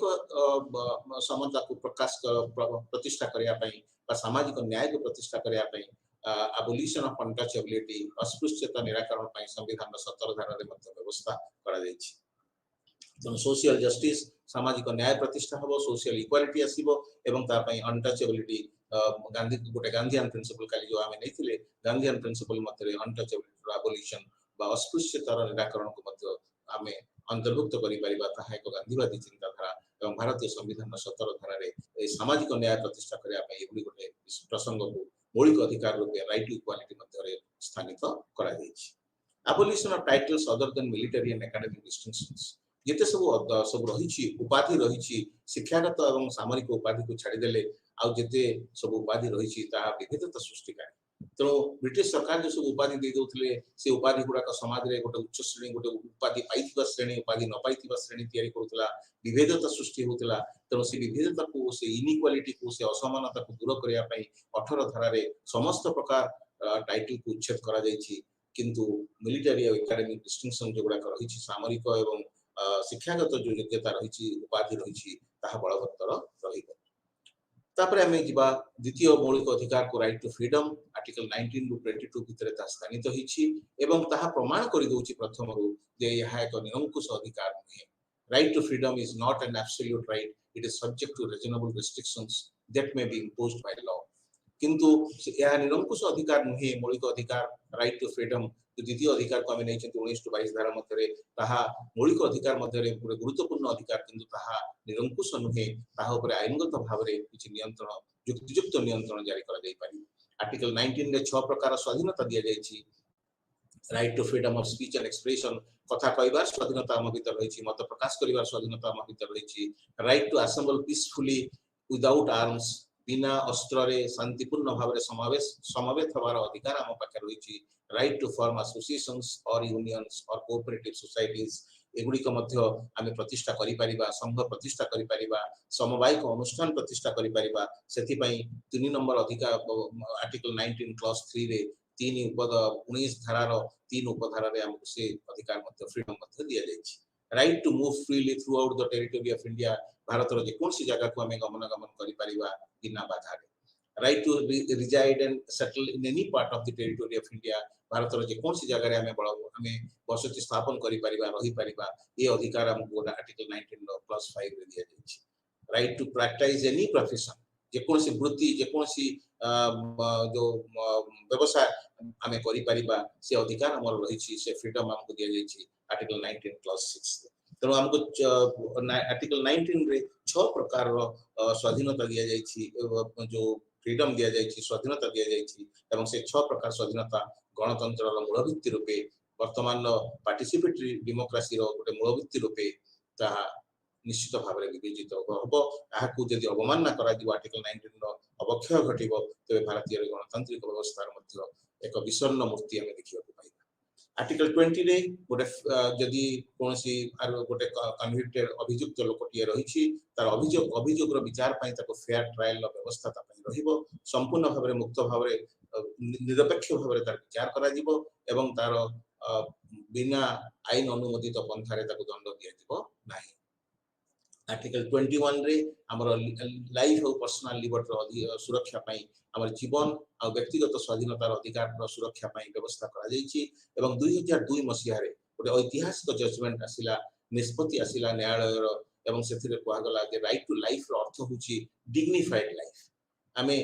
সমতা को प्रकाश प्रतिष्ठा करिया पाई বা সামাজিক ন্যায় को प्रतिष्ठा करिया पाई abolition of untouchability अस्पृश्यता निराकरण पाई संविधान 17 धारा रे मध्य व्यवस्था करा जायछि तो सोशल जस्टिस सामाजिक न्याय प्रतिष्ठा हबो सोशल इक्वालिटी आसीबो एवं ता पई अनटचेबिलिटी गांधी गोटे गांधीयन प्रिंसिपल काली जो आमे नैथिले गांधीयन प्रिंसिपल मते अनटचेबिलिटी एबोलिशन बा अस्पृश्यतार निराकरण को मध्य आमे अंतर्भुक्त करि परिबा ताहा एक गांधीवादी चिंताधारा एवं भारतीय संविधान 17 धारा रे ए सामाजिक न्याय प्रतिष्ठा करिया पई एबुली गोटे प्रसंग को मौलिक अधिकार रूपे राइट टू इक्वालिटी मध्य रे स्थानित करा जायछि abolition of titles other than military and academic distinctions जेते सब रही उपाधि रही शिक्षागत और सामरिक उपाधि को छाड़ी देले आ जेते सब उपाधि रही विविधता सृष्टिकारी तेणु ब्रिटिश सरकार जो सब उपाधि दे दौले से उपाधि गुड़ाक समाज में गोटे उच्च श्रेणी गोटे उपाधि पाई श्रेणी उपाधि न पाई श्रेणी तैयारी करुला विभेदता सृष्टि होता तेणु से विभेदता को से इनइक्वालिटी को से असमानता को दूर करने 18 धारा समस्त प्रकार टाइटल को उच्छेद करा जायछि किंतु मिलिटरी और एकेडमिक डिस्टिंक्शन जो गुड़ाक रही सामरिक एवं शिक्षागत जो योग्यता रही उपाधि रही बलवत्तर रही द्वितीय मौलिक अधिकार को राइट टू फ्रीडम आर्टिकल 19 रु 22 भितर स्थानित होइछि एवं ताहा प्रमाण करि दउछि प्रथम रु जे यह एक निरंकुश अधिकार नहीं right to freedom is not an absolute right it is subject to reasonable restrictions that may be imposed by law किंतु यह निरंकुश अधिकार नुहे मौलिक अधिकार राइट टू फ्रीडम द्वितीय अधिकार को आम नहीं 19 टू 22 धारा मध्य मौलिक अधिकार मध्य गुरुत्वपूर्ण अधिकार किंतु ताहा निरंकुश नुहे आईनगत भाव में किसी नियंत्रण युक्तियुक्त नियंत्रण जारी करा जाई पारि आर्टिकल 19 रे 6 प्रकार स्वाधीनता दिया जायछि right to freedom of speech and expression कथा कहबार स्वाधीनता आम भीतर रही मत प्रकाश करिवार स्वाधीनता आम भीतर रही right to assemble peacefully without arms बिना अस्त्र रे शांतिपूर्ण भाव में समवेत हमार अधिकार आम पाखे रही राइट टू फॉर्म एसोसिएशंस और यूनियंस और कोऑपरेटिव सोसाइटीज एगुड़िक आम प्रतिष्ठा करि परिबा संघ प्रतिष्ठा करि परिबा समवायिक अनुष्ठान प्रतिष्ठा करि परिबा सेथिपई 3 नंबर अधिकार आर्टिकल 19 क्लॉज 3 रे 3 उपद 19 धारार 3 उपधारा रे हमको से अधिकार मध्य फ्रीडम मध्य दिया जायछि right to move freely throughout the territory of India Bharat रो जे कोनसी जगह को हमें गमनागमन करि परिबा बिना बाधा रे right to reside and settle in any part of the territory of India Bharat रो जे कोनसी जगह रे हमें बसति स्थापन करि परिबा रही परिबा ये अधिकार हमको आर्टिकल 19 प्लस 5 रे दिया जायछि right to practise any profession जे कोनसी वृत्ति जे कोनसी जो व्यवसाय हमें करि परिबा से अधिकार हमर रही से फ्रीडम हमको दिया जायछि आर्टिकल 19 प्लस 6 तेणु हमको आर्टिकल 19 रे 6 प्रकार स्वाधीनता दिया जायछि जो फ्रीडम दिया जायछि स्वाधीनता दिया जायछि एवं से 6 प्रकार स्वाधीनता गणतंत्र रो मूलभित्ति रूपे वर्तमान पार्टिसिपेटरी डेमोक्रेसी रो गोटे मूलभित्ति रूपे ताहा निश्चित भाव में विवेचित हम यहां यदि अवमानना करा आर्टिकल 19 रो अवक्षय घटिबो तबे भारतीय गणतांत्रिक व्यवस्था मध्य एक विषण्ण मूर्ति आम देखा पाइबा आर्टिकल 20 रे गोटे जदि कोनसी गोटे कन्विक्टेड अभियुक्त लोकटिए रही तार अभियोग विचार पाई ताको फेयर ट्रायल व्यवस्था ता पई रहिबो संपूर्ण भाव में मुक्त भाव में निरपेक्ष भाव में तार विचार करा जिवो एवं तार बिना आईन अनुमोदित पंथारे ताको दंड दिया जिवो नाही आर्टिकल 21 रे हमर लाइफ और पर्सनल लिबर्टी सुरक्षा पाई हमर जीवन और व्यक्तिगत स्वाधीनतार अधिकार सुरक्षा पाई व्यवस्था करा जायछि एवं 2002 मसिया रे गोटे ऐतिहासिक जजमेंट आसिला निष्पत्ति आसिला न्यायालय एवं सेथिरे कोआ गला जे राइट टू लाइफ रो अर्थ होछि डिग्निफाइड लाइफ आमे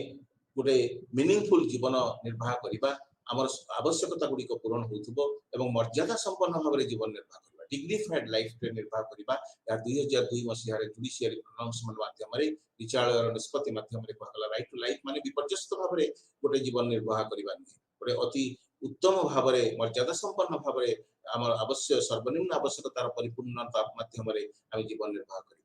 गोटे मीनिंगफुल जीवन निर्वाह करिबा हमर आवश्यकता गुडी को पूर्ण होथुबो एवं मर्यादा संपन्न भाव में जीवन निर्वाह करिबा डिग्निफाइड लाइफ के निर्वाह करिबा या 2002 मसिया रे जुडिशियरी अनाउंसमेंट माध्यम रे विचार निष्पत्ति माध्यम रे कहला राइट टू लाइफ माने विपर्यस्त भाव में गोटे जीवन निर्वाह करिबा गोटे अति उत्तम भाव में मर्यादा संपन्न भाव में आम आवश्यक सर्वनिम्न आवश्यकतार परिपूर्णता माध्यम जीवन निर्वाह कर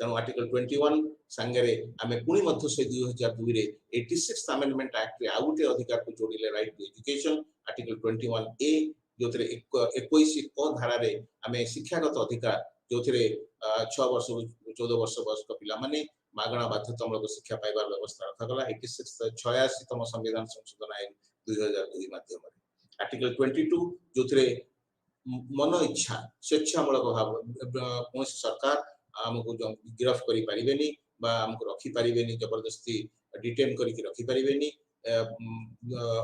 तेणु आर्टिकल 21 सांगे आम पुणी से 2002 रे 86th अमेंडमेंट एक्ट रे आउ गोटे अधिकार को जोड़िले right to education article 21A जो 21 क धारा रे आम शिक्षागत अधिकार जो 6 वर्ष 14 वर्ष वयस्क पिला माने मागणा बाध्यतामूलक शिक्षा पाइबार व्यवस्था रखा 86तम संविधान संशोधन आईन 2002 माध्यम आर्टिकल 22 जो मन इच्छा स्वेच्छामूलक भाव कौन सरकार आमको गिरफ करी पारिबेनी बा आमको रखी पारिबेनी जबरदस्ती डिटेन करी रखी पारिबेनी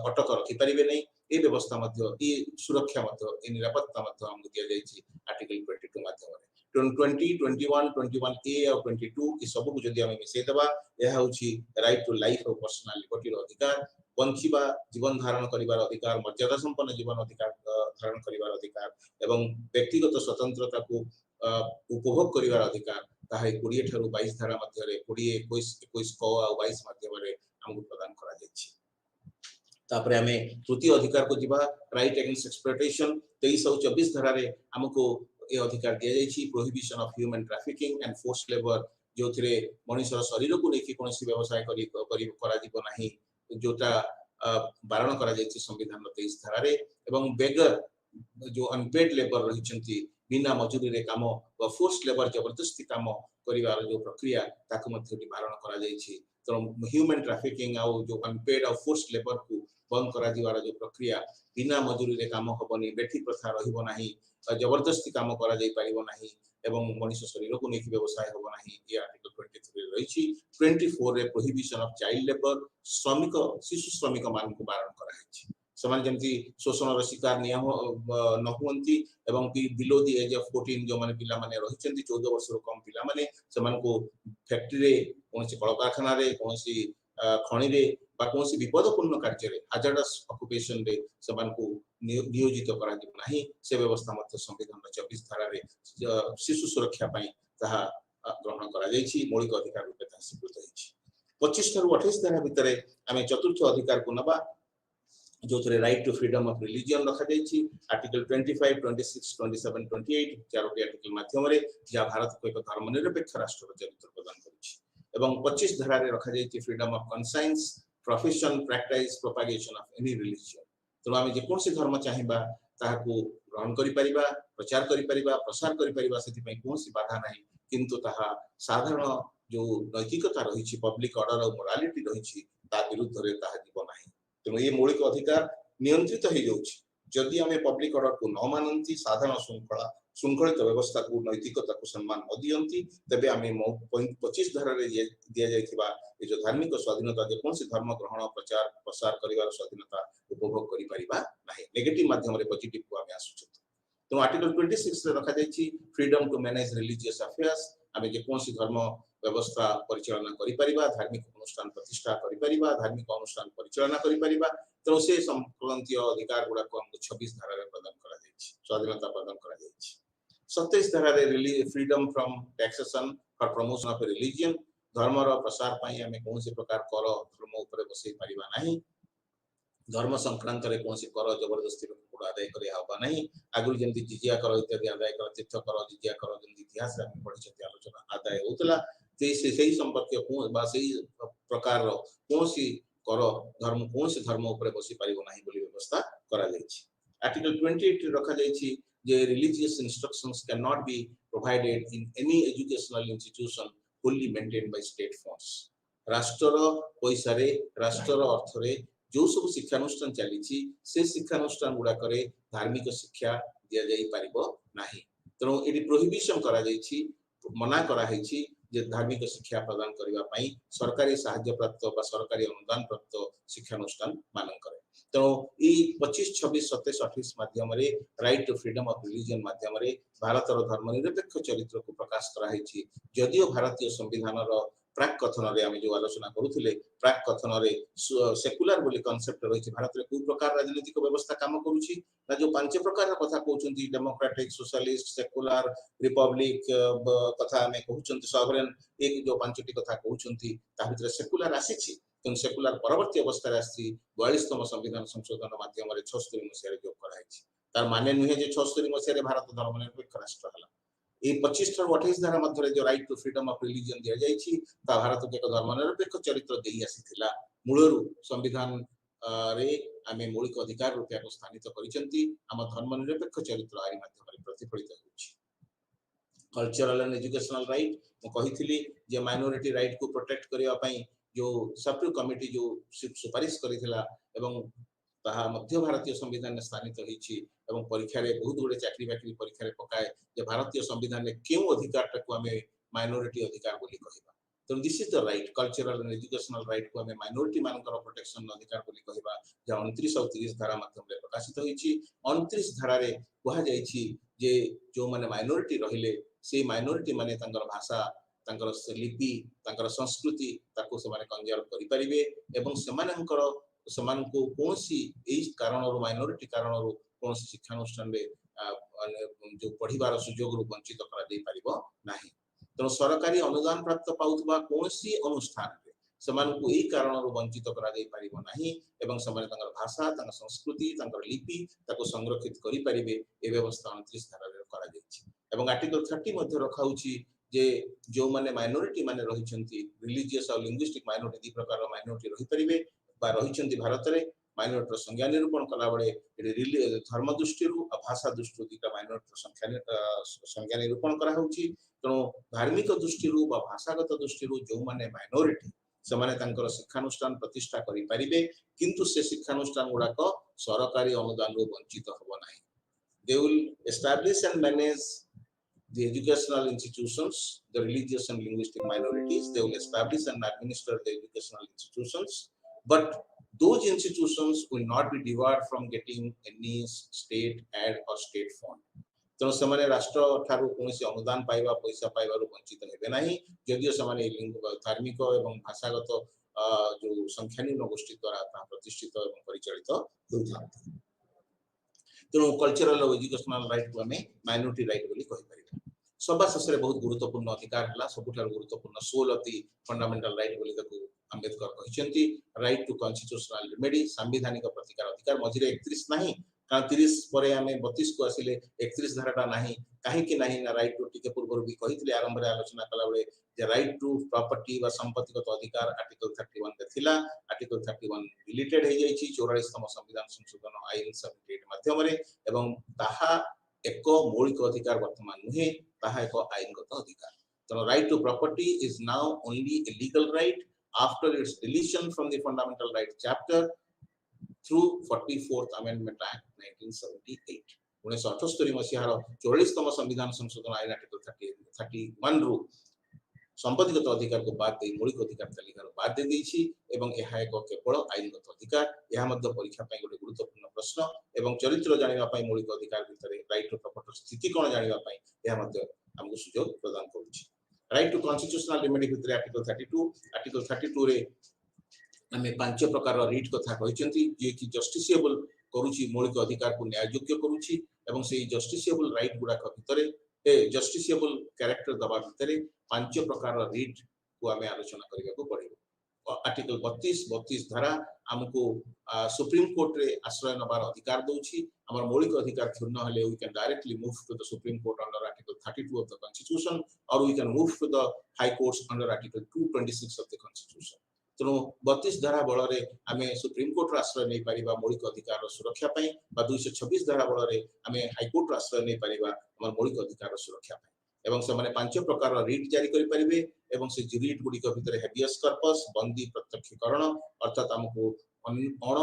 अटक रखी पारिबे नहीं ए व्यवस्था मध्य ए सुरक्षा मध्य ए निरापत्ता मध्य हमको दिया जायछि आर्टिकल 22 माध्यम रे 20 21 21A और 22 ई सब को जदी हम मिसै दबा यह होछि राइट टू लाइफ और पर्सनल लिबर्टी रो अधिकार बंचिबा जीवन धारण करिवार अधिकार मर्यादा संपन्न जीवन अधिकार धारण करिवार अधिकार एवं व्यक्तिगत स्वतंत्रता को उपभोग करिवार अधिकार ताहे 20 ठारू 22 धारा मध्य रे 20 21 क और 22 माध्यम रे हमको प्रदान करा जायछि तापरे हमें तृतीय अधिकार को जीवा राइट अगेंस्ट एक्सप्लॉयटेशन 23 और 24 धारा रे हमको ए अधिकार दिया जायछि prohibition of human trafficking and forced labour जो थिरे मनुष्यर शरीर को लेके कोनसी व्यवसाय करा जीवो नाही जोटा बारण करा जायछि संविधान 23 धारा रे एवं बेगर जो अनपेड लेबर रहिचंती बिना मजूरी रे काम व फोर्स्ड लेबर जबरदस्ती काम करिवार जो प्रक्रिया ताको मध्ये बारण करा जायछि तो ह्यूमन ट्रैफिकिंग आ जो अनपेड और फोर्स्ड लेबर को बंद करा दिवार जो प्रक्रिया बिना मजूरी रे काम होबनी बेठी प्रथा रहिबो नाही जबरदस्ती काम करा जाई परिबो नाही एवं मनुष्य शरीर को लेके व्यवसाय होबो नाही ये आर्टिकल 23 रे रहिछि 24 रे प्रोहिबिशन ऑफ चाइल्ड लेबर श्रमिक शिशु श्रमिक मान को बारण करा हिछि समान जमती शोषण रो शिकार न हुंती एवं बिलो दी एज ऑफ 14 जो माने पिला माने रहिचंती 14 वर्ष रो कम पिला माने समान को फैक्ट्री रे कोनसी कल कारखाना रे कोनसी खणी रे बा कोनसी विपदपूर्ण कार्य रे हाजार्डस ऑक्युपेशन रे समान को नियोजित करा दिबो नाही से व्यवस्था मध्य संविधान 24 धारा रे शिशु सुरक्षा पई ताहा ग्रहण करा जायछि मौलिक अधिकार रूपे ताहा स्वीकृत होइछि 25 ठारू 28 धारा भितरे आमे चतुर्थ अधिकार को नबा जो right to freedom of religion रखा जायछि आर्टिकल 25 26 27 28 चारोटी आर्टिकल माध्यम रे जा भारत को एक धर्मनिरपेक्ष राष्ट्र चरित्र प्रदान करिछि एवं 25 धारा रे रखा जायछि freedom of conscience profession practice propagation of any religion तो आमे जे कोनसी धर्म चाहिबा ताहाको ग्रहण करि परिबा प्रचार करि परिबा प्रसार करि परिबा सेति पई कोनसी बाधा नाही किंतु ताहा साधारण जो नैतिकता रहिछि पब्लिक ऑर्डर और मोरालिटी रहिछि ता विरुद्ध रे ताहा जीव नाही तेणु ये मौलिक अधिकार नियंत्रित हो जाउछि जदि आमे पब्लिक ऑर्डर को न मानंती साधारण शृंखलित व्यवस्था को नैतिकता को सम्मान न दियंती तबे आमे 25 धारा रे दिया जायथिबा ए जो धार्मिक स्वाधीनता जे कोनसी धर्म ग्रहण प्रचार प्रसार करिवार स्वाधीनता उपभोग करि परिबा नाही नेगेटिव माध्यम रे पॉजिटिव को आमे आसुछु तो आर्टिकल 26 रे रखा जायछि freedom to manage religious affairs आमे जे कोनसी धर्म व्यवस्था परिचालना करि परिबा धार्मिक अनुष्ठान प्रतिष्ठा करि परिबा धार्मिक अनुष्ठान परिचालना करि परिबा तो से संक्रांतीय अधिकार गुडा को हमको 26 धारा रे प्रदान करा जायछि स्वाधीनता प्रदान करा जायछि 27 धारा रे freedom from taxation for promotion of religion धर्म रो प्रसार पई हमें कोनसी प्रकार कर धर्म ऊपर बसई परिबा नाही धर्म संक्रांत रे कोनसी कर जबरदस्ती को आदाय करे हबा नाही आगु जेंति जिजिया कर इत्यादि आदाय कर तीर्थ कर जिजिया कर जेंति इतिहास रे हम पढिछथि आलोचना आदाय होतला से संपर्क को बा सही प्रकार रो कोनसी कर धर्म कोनसी धर्म ऊपर बसी परिबो नाही बोली व्यवस्था करा जायछि आर्टिकल 28 रखा जायछि जे religious instructions can not be provided in any educational institution fully maintained by state funds राष्ट्र पैसा रे राष्ट्र अर्थ रे जो सब शिक्षानुष्ठान चली से शिक्षानुष्ठान गुडा करे धार्मिक शिक्षा दिया जाई परिबो नाही तेणु एटी प्रोहिबिशन करा जायछि मना करा हैछि जे धार्मिक शिक्षा प्रदान करिवा पई सरकारी सहायता प्राप्त बा सरकारी अनुदान प्राप्त शिक्षानुष्ठान मानन करे तेणु ई 25 26 27 28 माध्यम रे right to freedom of religion माध्यम रे भारत रो धर्मनिरपेक्ष चरित्र को प्रकाश करा हैछि जदियो भारतीय संविधान रो प्राक कथन रे आमे जो आलोचना करूथिले प्राक कथन रे सेकुलर बोली कांसेप्ट रहिछि भारत रे कोन प्रकार राजनीतिक व्यवस्था काम करूछि ना जो पांच प्रकार कथा कहउछन्ती डेमोक्रेटिक सोशलिस्ट सेकुलर रिपब्लिक कथा आमे कहउछन्ती सॉवरेन एक जो पांचटी कथा कहउछन्ती ता भितर सेकुलर आसीछि ତେଣୁ ସେକୁଲାର ପରବର୍ତ୍ତୀ ଅବସ୍ଥାରେ ଆସିଛି 42ତମ ସମ୍ବିଧାନ ସଂଶୋଧନ ମାଧ୍ୟମରେ 76 ମସିହାରେ ଯୋଗ କରାଯାଇଛି। ତାର ମାନେ ନୁହେଁ ଯେ 76 ମସିହାରେ ଭାରତ ଧର୍ମନିରପେକ୍ଷ ରାଷ୍ଟ୍ର ହେଲା। এই 25 ଠାରୁ 28 ଧାରା ମଧ୍ୟରେ जो right to freedom of religion दिया जाइछि ता भारत के एक धर्मनिरपेक्ष चरित्र देई आसीथिला। मूलरू संविधान रे आमे मौलिक अधिकार रूपे को स्थानित करिसेंती। आम धर्मनिरपेक्ष चरित्र आरि माध्यमरे प्रतिफलित होछि। कल्चरल एंड एजुकेशनल राइट मु कहिथिली जे माइनॉरिटी राइट को प्रोटेक्ट करिया पई जो सब कमिटी जो सुपारिश करिथिला एवं ताहा मध्य भारतीय संविधान में स्थानित होइछि एवं परीक्षा रे बहुत गुडे चाकरी बाकरी परीक्षा रे पकाए जे भारतीय संविधान में केउ अधिकार को आमे माइनॉरिटी अधिकार बोली कहिबा। तो this is the right cultural and educational right को आमे माइनॉरिटी मानकर प्रोटेक्शन अधिकार बोली कहिबा। जे 29 और 30 धारा माध्यम रे प्रकाशित होइछि। 29 धारा रे कहा जाइछि जे जो माने माइनॉरिटी रहिले से माइनॉरिटी माने तांकर भाषा तांकर लिपि तांकर संस्कृति ताको से माने कंजर्व करि परिबे एवं सेमानकर समान को कोनसी एई कारणरो माइनॉरिटी कारणरो कोनसी शिक्षानुष्ठान रे जो पढ़िबार सुयोग रु वंचित करा दे परिबो नाही। तो सरकारी अनुदान प्राप्त पाउतबा कोनसी अनुष्ठान रे समान को एई कारणरो वंचित करा दे परिबो नाही एवं समान तांकर भाषा तांकर संस्कृति तांकर लिपि ताको संरक्षित करि परिबे ए व्यवस्था 29 धारा रे करा जायछि। एवं आर्टिकल 30 मध्ये रखाउछि जे जो माने माइनॉरिटी माने रहिछंती रिलीजियस और लिंग्विस्टिक माइनॉरिटी दी प्रकार माइनॉरिटी रहि परिबे बा रहिछंती भारत रे माइनॉरिटी संज्ञा निरूपण कला बळे धर्म दृष्टि भाषा दृष्टि दीटा माइनॉरिटी संज्ञा निरूपण करा होउची। तनो धार्मिक दृष्टि बा भाषागत दृष्टि जो माने माइनॉरिटी समाने तांकर शिक्षानुष्ठान प्रतिष्ठा करि परिबे किंतु से शिक्षानुष्ठान गुडा को सरकारी अनुदान रो वंचित होबो नाही। They will establish and manage the educational institutions, the religious and linguistic minorities. They will establish and administer the educational institutions, but those institutions will not be debarred from getting any state aid or state fund. तो समाने राष्ट्र ठारू कोनसी अनुदान पाइबा पैसा पाइबारो वंचित हेबे नाही यदियो समाने धार्मिक एवं भाषागत जो संख्यानीन गोष्ठी द्वारा प्रतिष्ठित एवं परिचालित होथांती। तो कल्चरल और एजुकेशनल राइट को हमें माइनॉरिटी राइट बोली कहि परिबा। सभा शेषे बहुत गुरुत्वपूर्ण अधिकार हला सबुठार गुरुत्वपूर्ण 16 टी फंडामेंटल राइट बोली ताको अंबेडकर कहिसेंती। राइट टू कॉन्स्टिट्यूशनल रेमेडी संवैधानिक प्रतिकार अधिकार मझिरे 31 नाही कारण 30 परे हमें 32 को आसिले 31 धाराटा नाही काहे कि नाही ना राइट टू टिके पूर्व भी कहितले आरंभ रे आलोचना कला बेले जे राइट टू प्रॉपर्टी व संपत्तिगत अधिकार आर्टिकल 31 रे थिला। आर्टिकल 31 डिलीटेड हे जाईछि 44तम संविधान संशोधन आईन 78 माध्यम रे एवं ताहा एक मौलिक अधिकार वर्तमान नुहे ताहा एक आईनगत अधिकार। तो right to property is now only a legal right after its deletion from the fundamental right chapter through 44th amendment act 1978। 1978 मसीहार 44तम संविधान संशोधन आईन आर्टिकल 31 रु संपत्तिगत अधिकार को बाद दे मौलिक अधिकार तालिका बाद दे दैछि एवं एहा एक केवल आईनगत अधिकार। एहा मध्य परीक्षा पई गोटे गुरुत्वपूर्ण प्रश्न एवं चरित्र जानिबा पई मौलिक अधिकार भितरे राइट टू प्रॉपर्टी स्थिति कोन जानिबा पई एहा मध्य हमको सुयोग प्रदान करूछि। राइट टू कॉन्स्टिट्यूशनल रेमेडी भितरे आर्टिकल 32 रे हमें पांच प्रकार रिट कथा कहिसेंती जे कि जस्टिसेबल करूछि मौलिक अधिकार को न्याय योग्य करूछि एवं सेही जस्टिसेबल राइट गुडा भितरे जस्टिसेबल कैरेक्टर दबा भितरे पांच प्रकार रिट को हमें आलोचना करबा को पड़िबो। आर्टिकल 32 धारा हमको सुप्रीम कोर्ट रे आश्रय नबार अधिकार दोछि। हमर मौलिक अधिकार क्षुण्ण हले we can directly move to the Supreme Court under article 32 of the constitution or we can move to the high courts under article 226 of the constitution. तेणु 32 धारा बल रे आमे सुप्रीम कोर्ट आश्रय नहीं पारिबा मौलिक अधिकार सुरक्षा पई बा 226 धारा बल रे आमे हाई कोर्ट आश्रय नहीं पारिबा हमर मौलिक अधिकार सुरक्षा पई एवं से माने पांच प्रकार रिट जारी करि परिबे एवं से रिट गुडी को भितरे हेबियस कॉर्पस बंदी प्रत्यक्षीकरण अर्थात हमको अण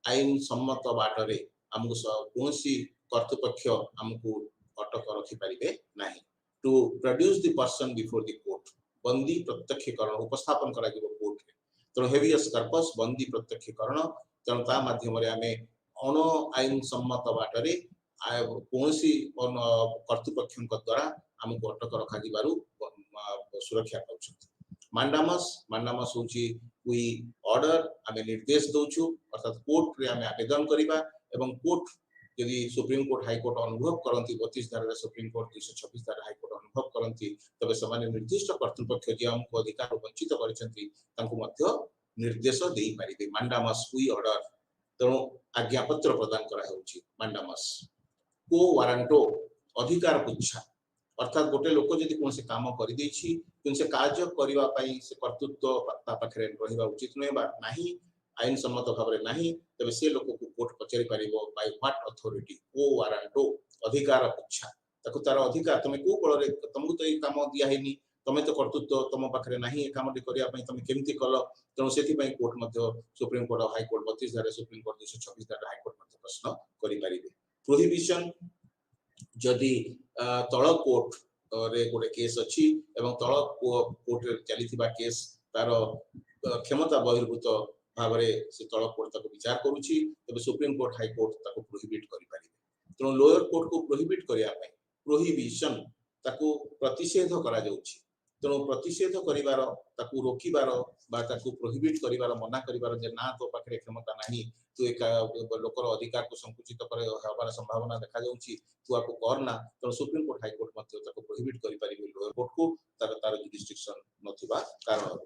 आईन सम्मत बाटरे हमको कोनसी कर्तृपक्ष हमको अटक रखि परिबे नाही। To produce the person before the court बंदी प्रत्यक्षीकरण उपस्थापन करा जिवो कोर्ट रे। तो हेबियस कॉर्पस बंदी प्रत्यक्षीकरण तेणु ता माध्यम रे आमे अण आईन सम्मत बाटरे कोनसी कर्तृपक्षों द्वारा हमको अटक रखा जिबारु सुरक्षा पाउछथि। मांडामस होची वी ऑर्डर आमे निर्देश दोछु अर्थात कोर्ट रे आमे आवेदन करिबा एवं कोर्ट यदि सुप्रीम कोर्ट हाई कोर्ट अनुभव करंती 32 धारा सुप्रीम कोर्ट 226 धारा हाई कोर्ट अनुभव करंती तबे समान निर्दिष्ट कर्तृपक्ष जे हमको अधिकार वंचित करछंती तांको मध्य निर्देश दे पारिबे मांडामस क्वी ऑर्डर तेणु आज्ञापत्र प्रदान करा होउची मांडामस को वारंटो अधिकार पुच्छा अर्थात गोटे लोक जदि कौन से काम कर देछि कौन से कार्य करबा पई से कर्तृत्व ता पाखरे रहिबा उचित नै बा नाही आईन सम्मत भाव नहीं तबे से लोक को कोर्ट पचारि पारिबो by what authority quo warranto अधिकार पुच्छा ताको तार अधिकार तमे को बळ रे तुमको तो ए काम दिया हेनी तमे तो कर्तृत्व तुम पाखरे नाही ए काम करिया पई तमे केमति कल तेणु सेति पई कोर्ट मध्य सुप्रीम कोर्ट हाई कोर्ट 32 धारे सुप्रीम कोर्ट 226 धारे हाई कोर्ट मध्य प्रश्न करि पारिबे प्रोहिबिशन जदि तळ कोर्ट रे गोटे केस अछि एवं तळ कोर्ट रे चलीथिबा केस तार क्षमता बहिर्भूत भाव से तल कोर्ट ताको विचार करूची तबे सुप्रीम कोर्ट हाई कोर्ट ताको प्रोहिबिट करि पारिबे तेणु लोअर कोर्ट को प्रोहिबिट करिया पई प्रोहिबिशन ताको प्रतिषेध करा जाउची तेणु प्रतिषेध करिवार ताको रोकिबार बा ताको प्रोहिबिट करिवार मना करिवार जे ना तो पाखरे क्षमता नाही तू एक लोकर अधिकार को संकुचित करे हबार संभावना देखा जाउची तू आपको करना तेणु सुप्रीम कोर्ट हाई कोर्ट मध्य ताको प्रोहिबिट करि पारिबे लोअर कोर्ट को तार जुरिस्डिक्शन नथिबा कारण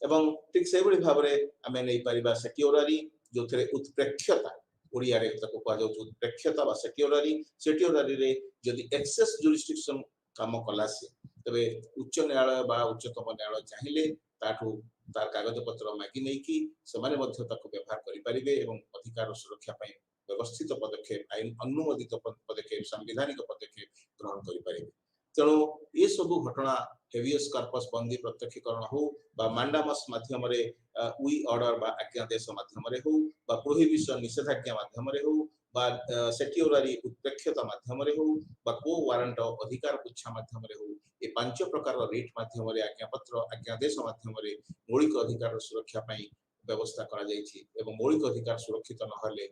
एवं ठीक से बड़ी भाव रे आमे नै परिबा सेक्युलरी जो थरे उत्प्रेक्षता ओडिया रे ताको कहा जाउ उत्प्रेक्षता बा सेक्युलरी रे जदि एक्सेस जुरिस्डिक्शन काम कला से तबे उच्च न्यायालय बा उच्चतम न्यायालय चाहिले ताठू तार कागज पत्र मागी नै कि समाने मध्य ताको व्यवहार करि परिबे एवं अधिकार सुरक्षा पई व्यवस्थित पदक्षेप आईन अनुमोदित पदक्षेप संवैधानिक पदक्षेप ग्रहण करि परिबे तेणु ये सब घटना हेवियस कॉर्पस बंदी प्रत्यक्षीकरण हो बा मांडामस माध्यम रे वी ऑर्डर बा आज्ञादेश माध्यम रे हो बा प्रोहिबिशन निषेधाज्ञा माध्यम रे हो बा सेक्युलरी उत्प्रेक्षता माध्यम रे हो बा को वारंट अधिकार पुच्छा माध्यम रे हो ए पांच प्रकार रेट माध्यम रे आज्ञापत्र आज्ञादेश माध्यम रे मौलिक अधिकार सुरक्षा पई व्यवस्था करा जायछि एवं मौलिक अधिकार सुरक्षित न हले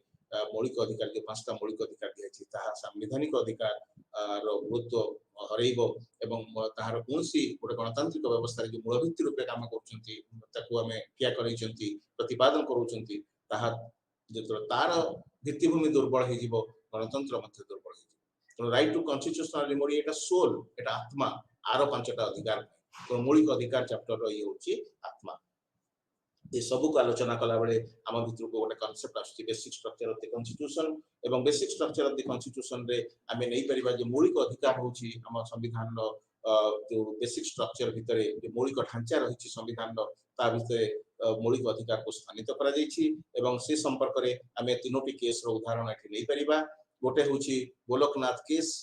मौलिक अधिकार जो पांचटा मौलिक अधिकार दियाछि ताहा संवैधानिक अधिकार रो गुरुत्व हरैबो एवं ताहार कोनसी गोटे गणतांत्रिक व्यवस्था जो मूल भित्ति रूपे काम करछंती ताकू हमें क्या करैछंती प्रतिपादन करूछंती ताहा जेतो तार भित्तिभूमि दुर्बल हे जीवो गणतंत्र मध्य दुर्बल हे जीवो तो right to constitutional liberty Etah soul एटा आत्मा आरो पांचटा अधिकार तो मौलिक अधिकार चैप्टर रो ये होची आत्मा ये सब को आलोचना कला बेले आम भितर को गोटे कॉन्सेप्ट आछि basic structure of the constitution एवं basic structure of the constitution रे आमे नै परिबा जे मौलिक अधिकार होछि हम संविधान रो जो बेसिक स्ट्रक्चर भितरे जे मौलिक ढांचा रहिछि संविधान रो ता भितरे मौलिक अधिकार को स्थानित करा जायछि एवं से संपर्क रे आमे तीनोटी केस रो उदाहरण एठी नै परिबा गोटे होछि गोलकनाथ केस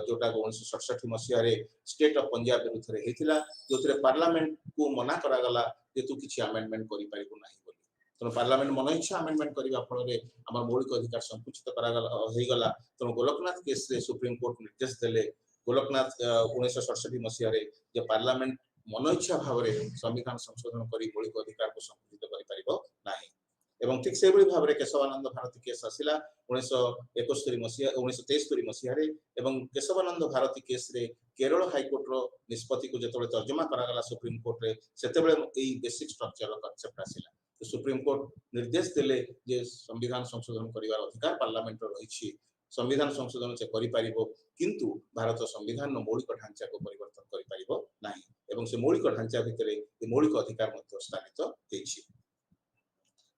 जोटा 1967 मसिया रे स्टेट ऑफ पंजाब विरुद्ध रे हेतिला जोथरे पार्लियामेंट को मना करा गला जे तू किछि अमेंडमेंट करि पारिबो नाही बोली तो पार्लियामेंट मन इच्छा अमेंडमेंट करिवा फल रे हमर मौलिक अधिकार संकुचित करा गला हेइ गला तो गोलकनाथ केस रे सुप्रीम कोर्ट निर्देश देले गोलकनाथ 1967 मसिया रे जे पार्लियामेंट मन इच्छा भाव रे संविधान संशोधन करी मौलिक अधिकार को संकुचित करि पारिबो नाही एवं ठीक से बड़ी भाव रे केशवानंद भारती केस आसिला 1971 मसिया 1973 मसिया रे एवं केशवानंद भारती केस रे केरल हाई कोर्ट रो निष्पत्ति को जेतोले तर्जमा करा गला सुप्रीम कोर्ट रे सेतेबेले एई बेसिक स्ट्रक्चर रो कांसेप्ट आसिला तो सुप्रीम कोर्ट निर्देश देले जे संविधान संशोधन करिवार अधिकार पार्लियामेंट रो रहिछि संविधान संशोधन से करि पारिबो किंतु भारत संविधान नो मौलिक ढांचा को परिवर्तन करि पारिबो नाही एवं से मौलिक ढांचा भितरे ए मौलिक अधिकार मध्य स्थानित हेछि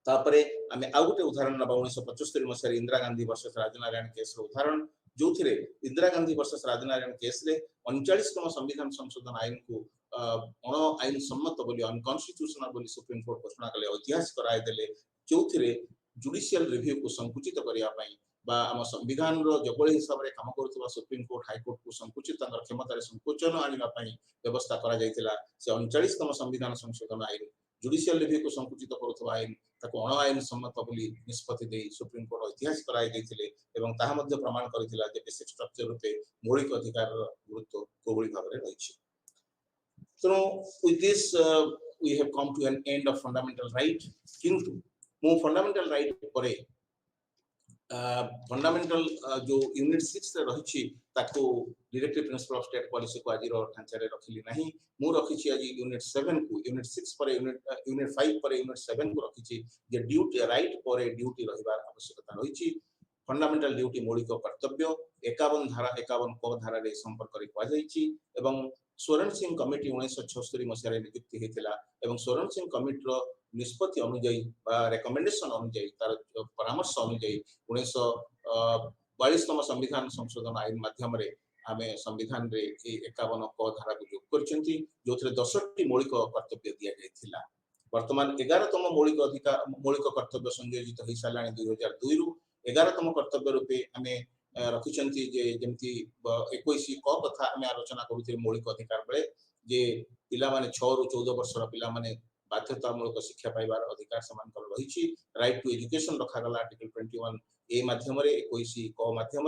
तापरे आमे आ गोटे उदाहरण नबा 1975 मसिया इंदिरा गांधी वर्सेस राजनारायण केस रो उदाहरण जोथिरे इंदिरा गांधी वर्सेस राजनारायण केस रे 39तम संविधान संशोधन आईन को अण आईन सम्मत बोली अनकॉन्स्टिट्यूशनल बोली सुप्रीम कोर्ट घोषणा कले ऐतिहासिक राय देले जोथिरे जुडिशियल रिव्यू को संकुचित करिया पई बा हम संविधान रो जबळे हिसाब रे काम करथुवा सुप्रीम कोर्ट हाई कोर्ट को संकुचित अंगर क्षमता रे संकोचन आनिबा पई व्यवस्था करा जायतिला से 39तम संविधान संशोधन आईन जुडिशियल रिव्यू को संकुचित करथुवा आईन ताको अण आईन सम्मत बोली निष्पत्ति दे सुप्रीम कोर्ट ऐतिहासिक राय दैथिले एवं ताहा मध्ये प्रमाण करिथिला जे बेसिक स्ट्रक्चर रूपे मौलिक अधिकार गुरुत्व कोबळी भाव रे रहिछि so with this we have come to an end of fundamental right किंतु मो फंडामेंटल राइट परे फंडामेंटल जो यूनिट 6 रे रहिछि ताको directive principle of state policy को आजिरो ढांचा रे रखिली नाही मु रखिछि आज यूनिट 7 को unit 6 per unit 5 per unit 7 को रखिछि जे ड्यूटी राइट पर ड्यूटी रहिबार आवश्यकता रहिछि फंडामेंटल ड्यूटी मौलिक कर्तव्य 51 धारा 51 क धारा रे संपर्क रे कहा जायछि एवं सोरेन सिंह कमिटी 1976 मसिया रे नियुक्ति हेतिला एवं सोरेन सिंह कमिटी रो निष्पत्ति अनुଯାयी रेकमेंडेशन अनुଯାयी तार परामर्श अनुଯାयी 1942तम संविधान संशोधन आईन माध्यम आम संविधान रे 51 क धारा को जोग करछंती जो 10टी मौलिक कर्तव्य दिया जायथिला। वर्तमान 11तम मौलिक कर्तव्य संयोजित हो सारा 2002 रु 11तम कर्तव्य रूपे आम रखिछंती जे जेमती 21 क कथा आम आलोचना करूथे मौलिक अधिकार बेले जे पिला माने 6 रु 14 वर्षर पिला माने बाध्यतामूलक शिक्षा पाइबार अधिकार समानकर रही। राइट टू एजुकेशन रखा गला आर्टिकल 21 ए माध्यम 21 क माध्यम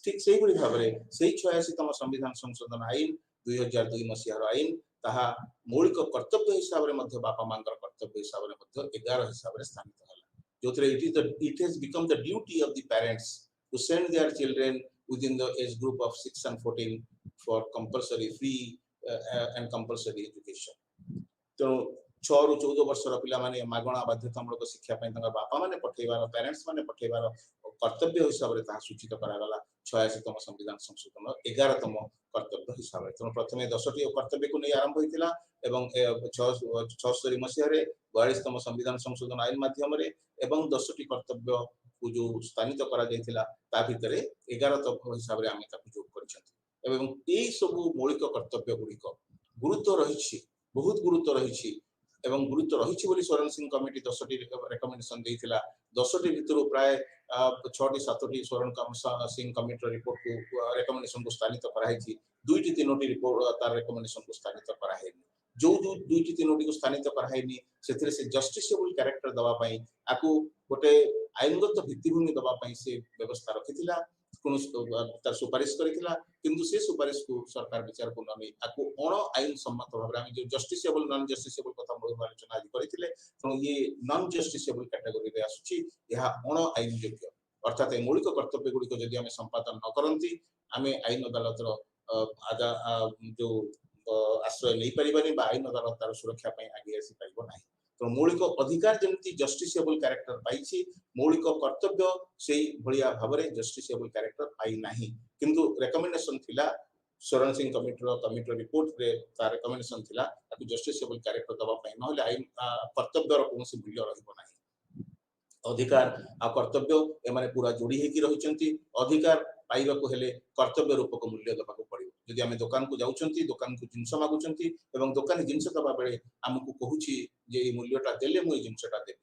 ठीक से भाव में से 86तम संविधान संशोधन आईन 2002 मसीहार आईन ताहा मौलिक कर्तव्य हिसाब से बापा मां कर्तव्य हिसाब से 11 हिसाब से स्थानित है जो it has become the duty of the parents to send their children within the age group of 6 and 14 for compulsory free and compulsory education। तो 6 रु 14 वर्षर पिला माने मागणा बाध्यतामूलक शिक्षा बापा माने पठेबार पेरेंट्स माने पठेबार कर्तव्य हिसाब से सूचित करागला 86तम संविधान संशोधन 11तम कर्तव्य हिसाब से। तेणु प्रथम 10टी कर्तव्य को नहीं आरंभ होता एवं 76 मसीह 42तम संविधान संशोधन आईन माध्यम 10टी कर्तव्य को जो स्थानित करा जायथिला ता भितर 11तम हिसाब से आम जोग कर सब मौलिक कर्तव्य गुड़िक गुरुत्व रही बहुत गुरुत्व रही एवं गुरुत्व रही बोली सोरेन सिंह कमिटी 10टी रेकमेंडेशन देइथिला 10टी भितर प्राय 6टी 7टी सोरेन सिंह कमिटी रिपोर्ट को रेकमेंडेशन को स्थानित कराई 2टी 3टी रिपोर्ट तार रेकमेंडेशन को स्थानित कराई जो 2टी 3टी को स्थानित कराई से जस्टिसेबल कैरेक्टर दवा पई आकु गोटे आईनगत भित्तिभूमि दवा पई से व्यवस्था रखिथिला तार सुपारिश करिथिला किंतु से सुपारिश को सरकार विचार को नहीं आकु अण आईन सम्मत भाव में जो जस्टिसेबल नॉन जस्टिसेबल कथा मूल आलोचना आज करथिले तो ये नॉन जस्टिसेबल कैटेगरी रे आसुची यह अण आईन योग्य अर्थात मौलिक कर्तव्य गुड़िक जदि आम संपादन न करंती आम आईन अदालतर आदा जो आश्रय नहीं पारिबानी बा आईन अदालत तार सुरक्षा पई आगे आसी पाइबो नाही। तो मौलिक अधिकार जमती जस्टिसेबल कैरेक्टर पाई मौलिक कर्तव्य से भलिया भाव में जस्टिसेबल कैरेक्टर पाई नाही किंतु रेकमेंडेशन थिला सोरेन सिंह कमिटी रिपोर्ट रे तार रेकमेंडेशन थिला ताकु जस्टिसेबल कैरेक्टर दबा पई नहले आईन कर्तव्यर कोनोसी मूल्य रहिबो नाही। अधिकार आ कर्तव्य एमाने पूरा जोड़ी हेकी रहिचंती अधिकार पाइबा को हेले कर्तव्य रूपक मूल्य दबा को पड़िबो जदि आमे दुकान को जाउचंती दुकान को जिंस मागुचंती एवं दुकान जिंस दबा बेले हमकु कहूची जे ए मूल्यटा देले मु ए जिंसटा देबी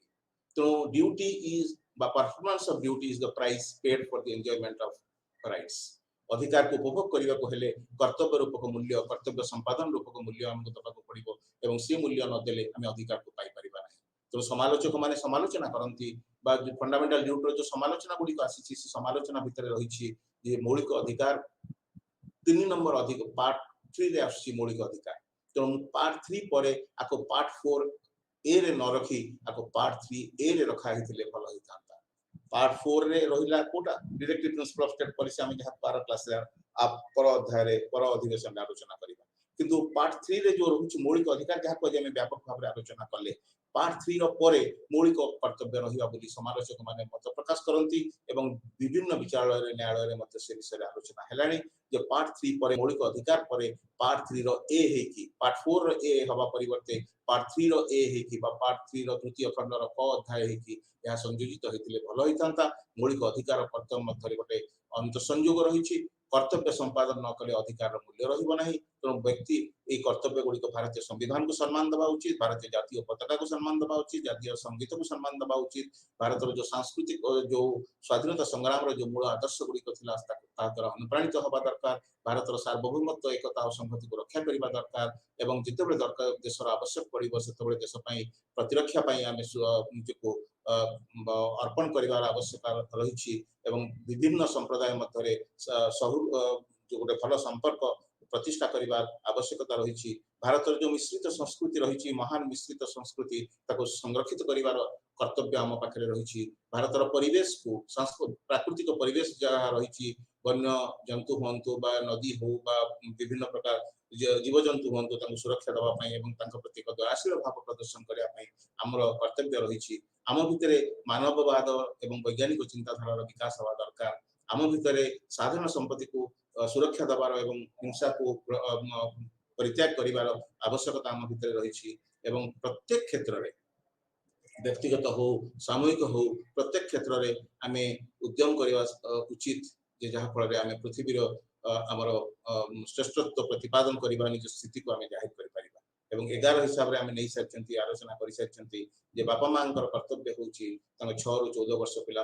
तो ड्यूटी इज बा performance of duty is the price paid for the enjoyment of rights. अधिकार को उपभोग करबा को हेले कर्तव्य रूपक मूल्य कर्तव्य संपादन रूपक मूल्य हमकु दबा को पड़िबो एवं से मूल्य न देले आमे अधिकार को पाई परिबा नाही। तो समालोचक माने समालोचना करंती बा फंडामेंटल ड्यूटी जो समालोचना गुडी को आसी से समालोचना भीतर रही जे मौलिक अधिकार 3 नंबर अधिक पार्ट 3 रे आसी मौलिक अधिकार तो पार्ट 3 परे आको पार्ट 4 ए रे न रखी आको पार्ट 3 ए रे रखा हिथिले भल हितांता। पार्ट 4 रे रहिला कोटा directive principle of state policy आमे जहा पार क्लास रे आप पर अध्याय रे पर अधिवेशन आलोचना करिबा किंतु पार्ट 3 रे जो रहुची मौलिक अधिकार जहा को जे आमे व्यापक भाव रे आलोचना करले पार्ट 3 रो परे मौलिक कर्तव्य रहिबा बोली समालोचक माने मत प्रकाश करंती एवं विभिन्न विचारालय रे न्यायालय रे मत से विषय आलोचना हेलानी जे पार्ट 3 परे मौलिक अधिकार परे पार्ट 3 रो ए हे की पार्ट 4 रो ए हवा परिवर्ते पार्ट 3 रो ए हे की बा पार्ट 3 रो तृतीय खंड रो क अध्याय हे की या संयोजित हेतिले भल होइतांता। मौलिक अधिकार कर्तव्य मध्य गोटे अंत संयोग रही कर्तव्य संपादन न कले अधिकार मूल्य रहिबो नाही। तो व्यक्ति ए कर्तव्य गुडी को भारतीय संविधान को सम्मान दबा उचित भारतीय जातीय पताका को सम्मान दबा उचित जातीय संगीत को सम्मान दबा उचित भारत जो सांस्कृतिक जो स्वाधीनता संग्राम रो जो मूल आदर्श गुडी को थिला ता द्वारा अनुप्राणित होबा दरकार भारत रो सार्वभौमत्व एकता और संहति को रक्षा करिबा दरकार एवं जितेबे दरकार देशर आवश्यक पड़िबो सेतबे देश पई प्रतिरक्षा पई आमे निजको अर्पण करिवार आवश्यकता रही एवं विभिन्न संप्रदाय मध्य जो गोटे भल संपर्क प्रतिष्ठा करिवार आवश्यकता रही भारत जो मिश्रित संस्कृति रही महान मिश्रित संस्कृति ताको संरक्षित करिवार कर्तव्य आम पाखे रही भारत परिवेश को प्राकृतिक परिवेश जहाँ रही वन्य जंतु हूँ बा नदी हो बा विभिन्न प्रकार जीव जंतु हूँ सुरक्षा देवाई प्रति दयाशील भाव प्रदर्शन करने आमर कर्तव्य रही आम भितर मानववाद एवं वैज्ञानिक चिंताधारा विकास हवा दरकार आम भितर साधारण संपत्ति को सुरक्षा देवार एवं हिंसा को परित्याग करिवार आवश्यकता आम भितर रही एवं प्रत्येक क्षेत्र में व्यक्तिगत हो सामूहिक हो प्रत्येक क्षेत्र में आम उद्यम करने उचित जे जहाँ फल आम पृथ्वीर आमर श्रेष्ठत्व प्रतिपादन करने निज स्थिति को आम जाहिर कर 11 हिसाब से आम नहीं सारी आलोचना कर सारी बापा माँ कर्तव्य हूँ 6 ରୁ 14 वर्ष पिला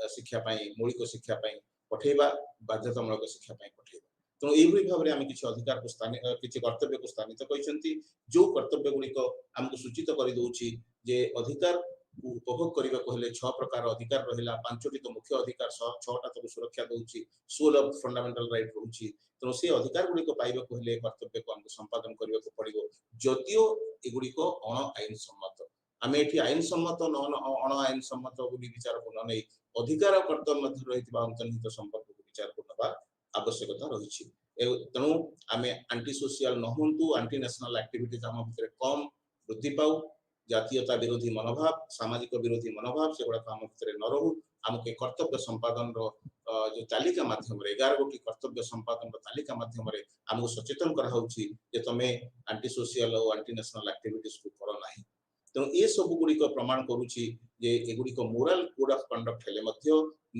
शिक्षा मौलिक शिक्षा पठेबा बाध्यतामूलक शिक्षा पठेबा तेणु यही भाव में आम किसी अधिकार को स्थान किसी कर्तव्य को स्थानित कहते जो कर्तव्य गुड़िक आमको सूचित कर दौची जे अधिकार उपभोग करने को हेले 6 प्रकार अधिकार रहा 5टी तो मुख्य अधिकार 6टा तक सुरक्षा दूसरी सोल ऑफ फंडामेंटल राइट रोचे तेणु से अधिकार गुड़िक पाइबा को हेले कर्तव्य को आमको संपादन करने को पड़ो जदियो एगुड़िक अण आईन सम्मत आम ये आईन सम्मत अण आईन सम्मत विचार को नहीं अधिकार और कर्तव्य मध्य रही अंतर्निहित संपर्क को विचार को नवा आवश्यकता रही तेणु आम आंटी सोशियल नहंतु आंटी नेशनल एक्टिविटीज आम भितर कम वृद्धि पाऊ जातीयता विरोधी मनोभाव सामाजिक विरोधी मनोभाव से गुड़ाक आम भितर न रहू आमको कर्तव्य संपादन जो तालिका माध्यम 11 गोटी कर्तव्य संपादन तालिका माध्यम आमको सचेतन कराऊँगी तुम आंटी सोशियल और आंटी नेशनल एक्टिविटीज को कर ना तेणु ये सब गुड़िक प्रमाण करुच्ची एगुड़िक मोराल कोड ऑफ कंडक्ट हेले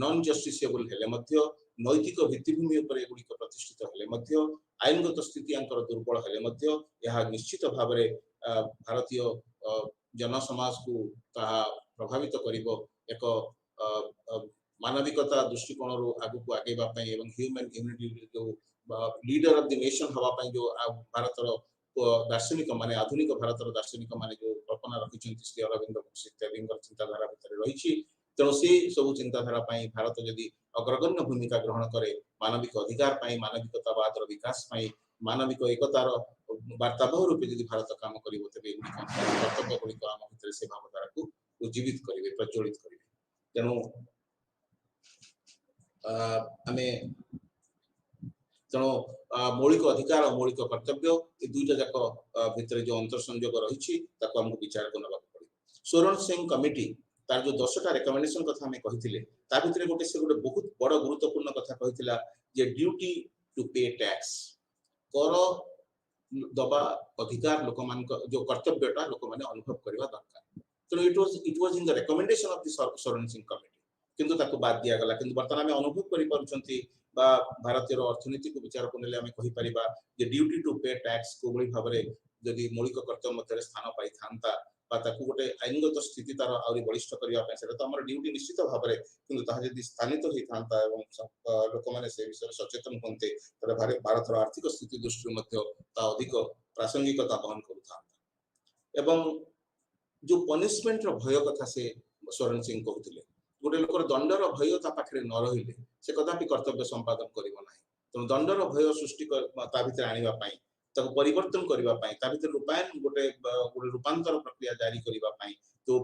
नॉन जस्टिसेबल हेले नैतिक भित्तिभूमि एगुड़िक प्रतिष्ठित हेले आईनगत स्थिति दुर्बल हेले निश्चित भाव में भारतीय जनसमाज को प्रभावित करिबो एक मानविकता दृष्टिकोण आगु को आगेबा ह्यूमन यूनिटी जो लीडर ऑफ द नेशन हवा जो भारत दार्शनिक माने आधुनिक भारत दार्शनिक माने जो कल्पना रखी श्री अरविंद इत्यादि चिंताधारा भितर रही तेणु से सब चिंताधारा भारत जदि अग्रगण्य भूमिका ग्रहण करे मानविक अधिकार मानविकतावाद विकास मानविक एकतार वार्ताबह रूपे जदि भारत काम कर कर्तव्य गुड़िक आम भर से भावधारा को उज्जीवित करेंगे प्रज्वलित करेंगे तेणु आम तेणु मौलिक अधिकार और मौलिक कर्तव्य ये दुईटा जाक भितर जो अंतर संयोग रही आमको विचार को नवा पड़े स्वर्ण सिंह कमिटी तार जो 10टा रेकमेंडेशन कथा हमें कही भितर गोटे से गोटे बहुत बड़ गुरुत्वपूर्ण कथा कही जे ड्यूटी टू पे टैक्स कर दबा अधिकार लोक मान जो कर्तव्यटा लोक मैंने अनुभव करवा दरकार तेणु it was in the recommendation of the स्वर्ण सिंह कमिटी किंतु ताको बाद दिया गला किंतु वर्तमान में अनुभव करि पारुछंती बा भारतीय अर्थनीति को विचार को नेले हमें कहि परिबा जे ड्यूटी टू पे टैक्स को बड़ी भाव में जदि मौलिक कर्तव्य मध्य स्थान पाई थांता बा ताको गोटे आईनगत स्थिति तार आउरी बलिष्ठ करिया पे सेटा तो हमर ड्यूटी निश्चित भाव में किंतु ता जदि स्थानित होई थांता एवं लोक माने से विषय सचेतन होंते तरे भारत आर्थिक स्थिति दृष्टि मध्य ता अधिक प्रासंगिकता बहन करूथांता एवं जो पनिशमेंट रो भय कथा से स्वर्ण सिंह कहउथिले गोटे लोकर दंडर भय ता पाखरे न रहिले से कदापि कर्तव्य संपादन करिवो नाही तेणु दंडर भय सृष्टि ता भितर आनिबा पई ताको परिवर्तन करिबा पई ता भितर रूपायन गोटे रूपांतर प्रक्रिया जारी करिबा पई तो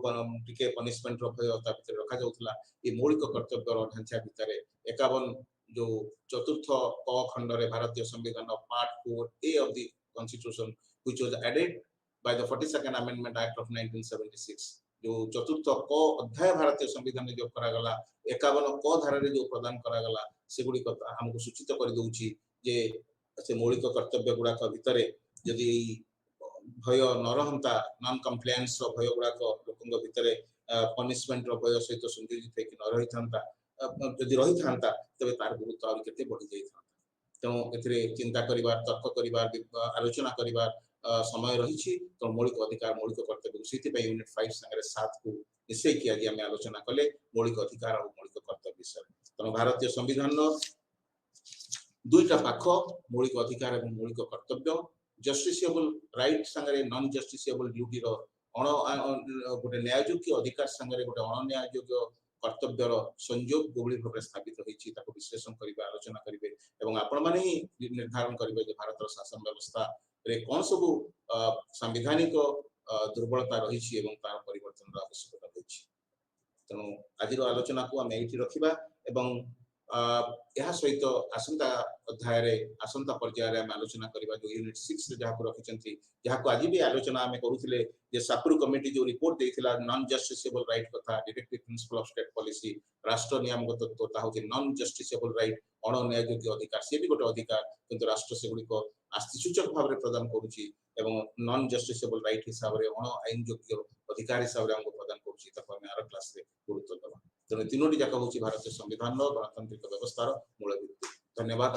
टिके पनिशमेंट रो भय ता भितर रखा जाउथला ए मौलिक कर्तव्य रो ढांचा भितर 51 जो चतुर्थ क खंड रे भारतीय संविधान part 4 A of the constitution which was added by the 42nd amendment act of 1976 जो चतुर्थ क अध्याय भारतीय संविधान जो करागला 51 क धारा रे जो प्रदान करागला से गुडी हमको सूचित कर दउची जे से मौलिक कर्तव्य गुडाक भितरे यदि भय न रहंता नॉन कंप्लायंस रो भय गुडाक लोकंग भितरे पनिशमेंट रो भय सहित संयोजित है कि न रही थांता यदि रही थांता तबे तार गुरुत्व और केते बढ़ी जाई थांता तेणु एथिरे चिंता करिवार तर्क करिवार आलोचना करिवार समय रही तो मौलिक अधिकार मौलिक कर्तव्य से यूनिट 5 संगे 7 को निश्चय किया आम आलोचना कले मौलिक अधिकार और मौलिक कर्तव्य विषय तेणु भारतीय संविधान दुईटा पाख मौलिक अधिकार और मौलिक कर्तव्य जस्टिसेबल राइट संगे नॉन जस्टिसेबल ड्यूटी गोटे न्यायोग्य अधिकार संगे गोटे अण न्यायोग्य कर्तव्यर संयोग गोभली भाव स्थापित होती विश्लेषण करेंगे आलोचना करेंगे और आपण मैंने ही निर्धारण करेंगे भारत शासन व्यवस्था रे कौन सब सांविधानिक दुर्बलता रही तार परिवर्तन आवश्यकता रही तेणु आज आलोचना को आम ये रखा ଏହା सहित आसंता अध्याय आसंता पर्यायर आम आलोचना करबा जो यूनिट 6 रे जहां को रखिचंती जहां को आज भी आलोचना आम करूथिले जे सापुर कमिटी जो रिपोर्ट देथिला नॉन जस्टिसेबल राइट कथा directive principle of state policy राष्ट्र नियमगत तत्व ता होची नॉन जस्टिसेबल राइट अण न्याययोग्य अधिकार से भी गोटे अधिकार किंतु राष्ट्र से गुडी को आस्तिसूचक भाव रे प्रदान करूची एवं नॉन जस्टिसेबल राइट हिसाब रे अण आईन योग्य अधिकार हिसाब रे हमको प्रदान करूची ताको हम आर क्लास रे गुरुत्व दबा तेणु तीनोटी जाक हूँ भारतीय संविधान गणतांत्रिक व्यवस्थार मूल भित्ति। धन्यवाद।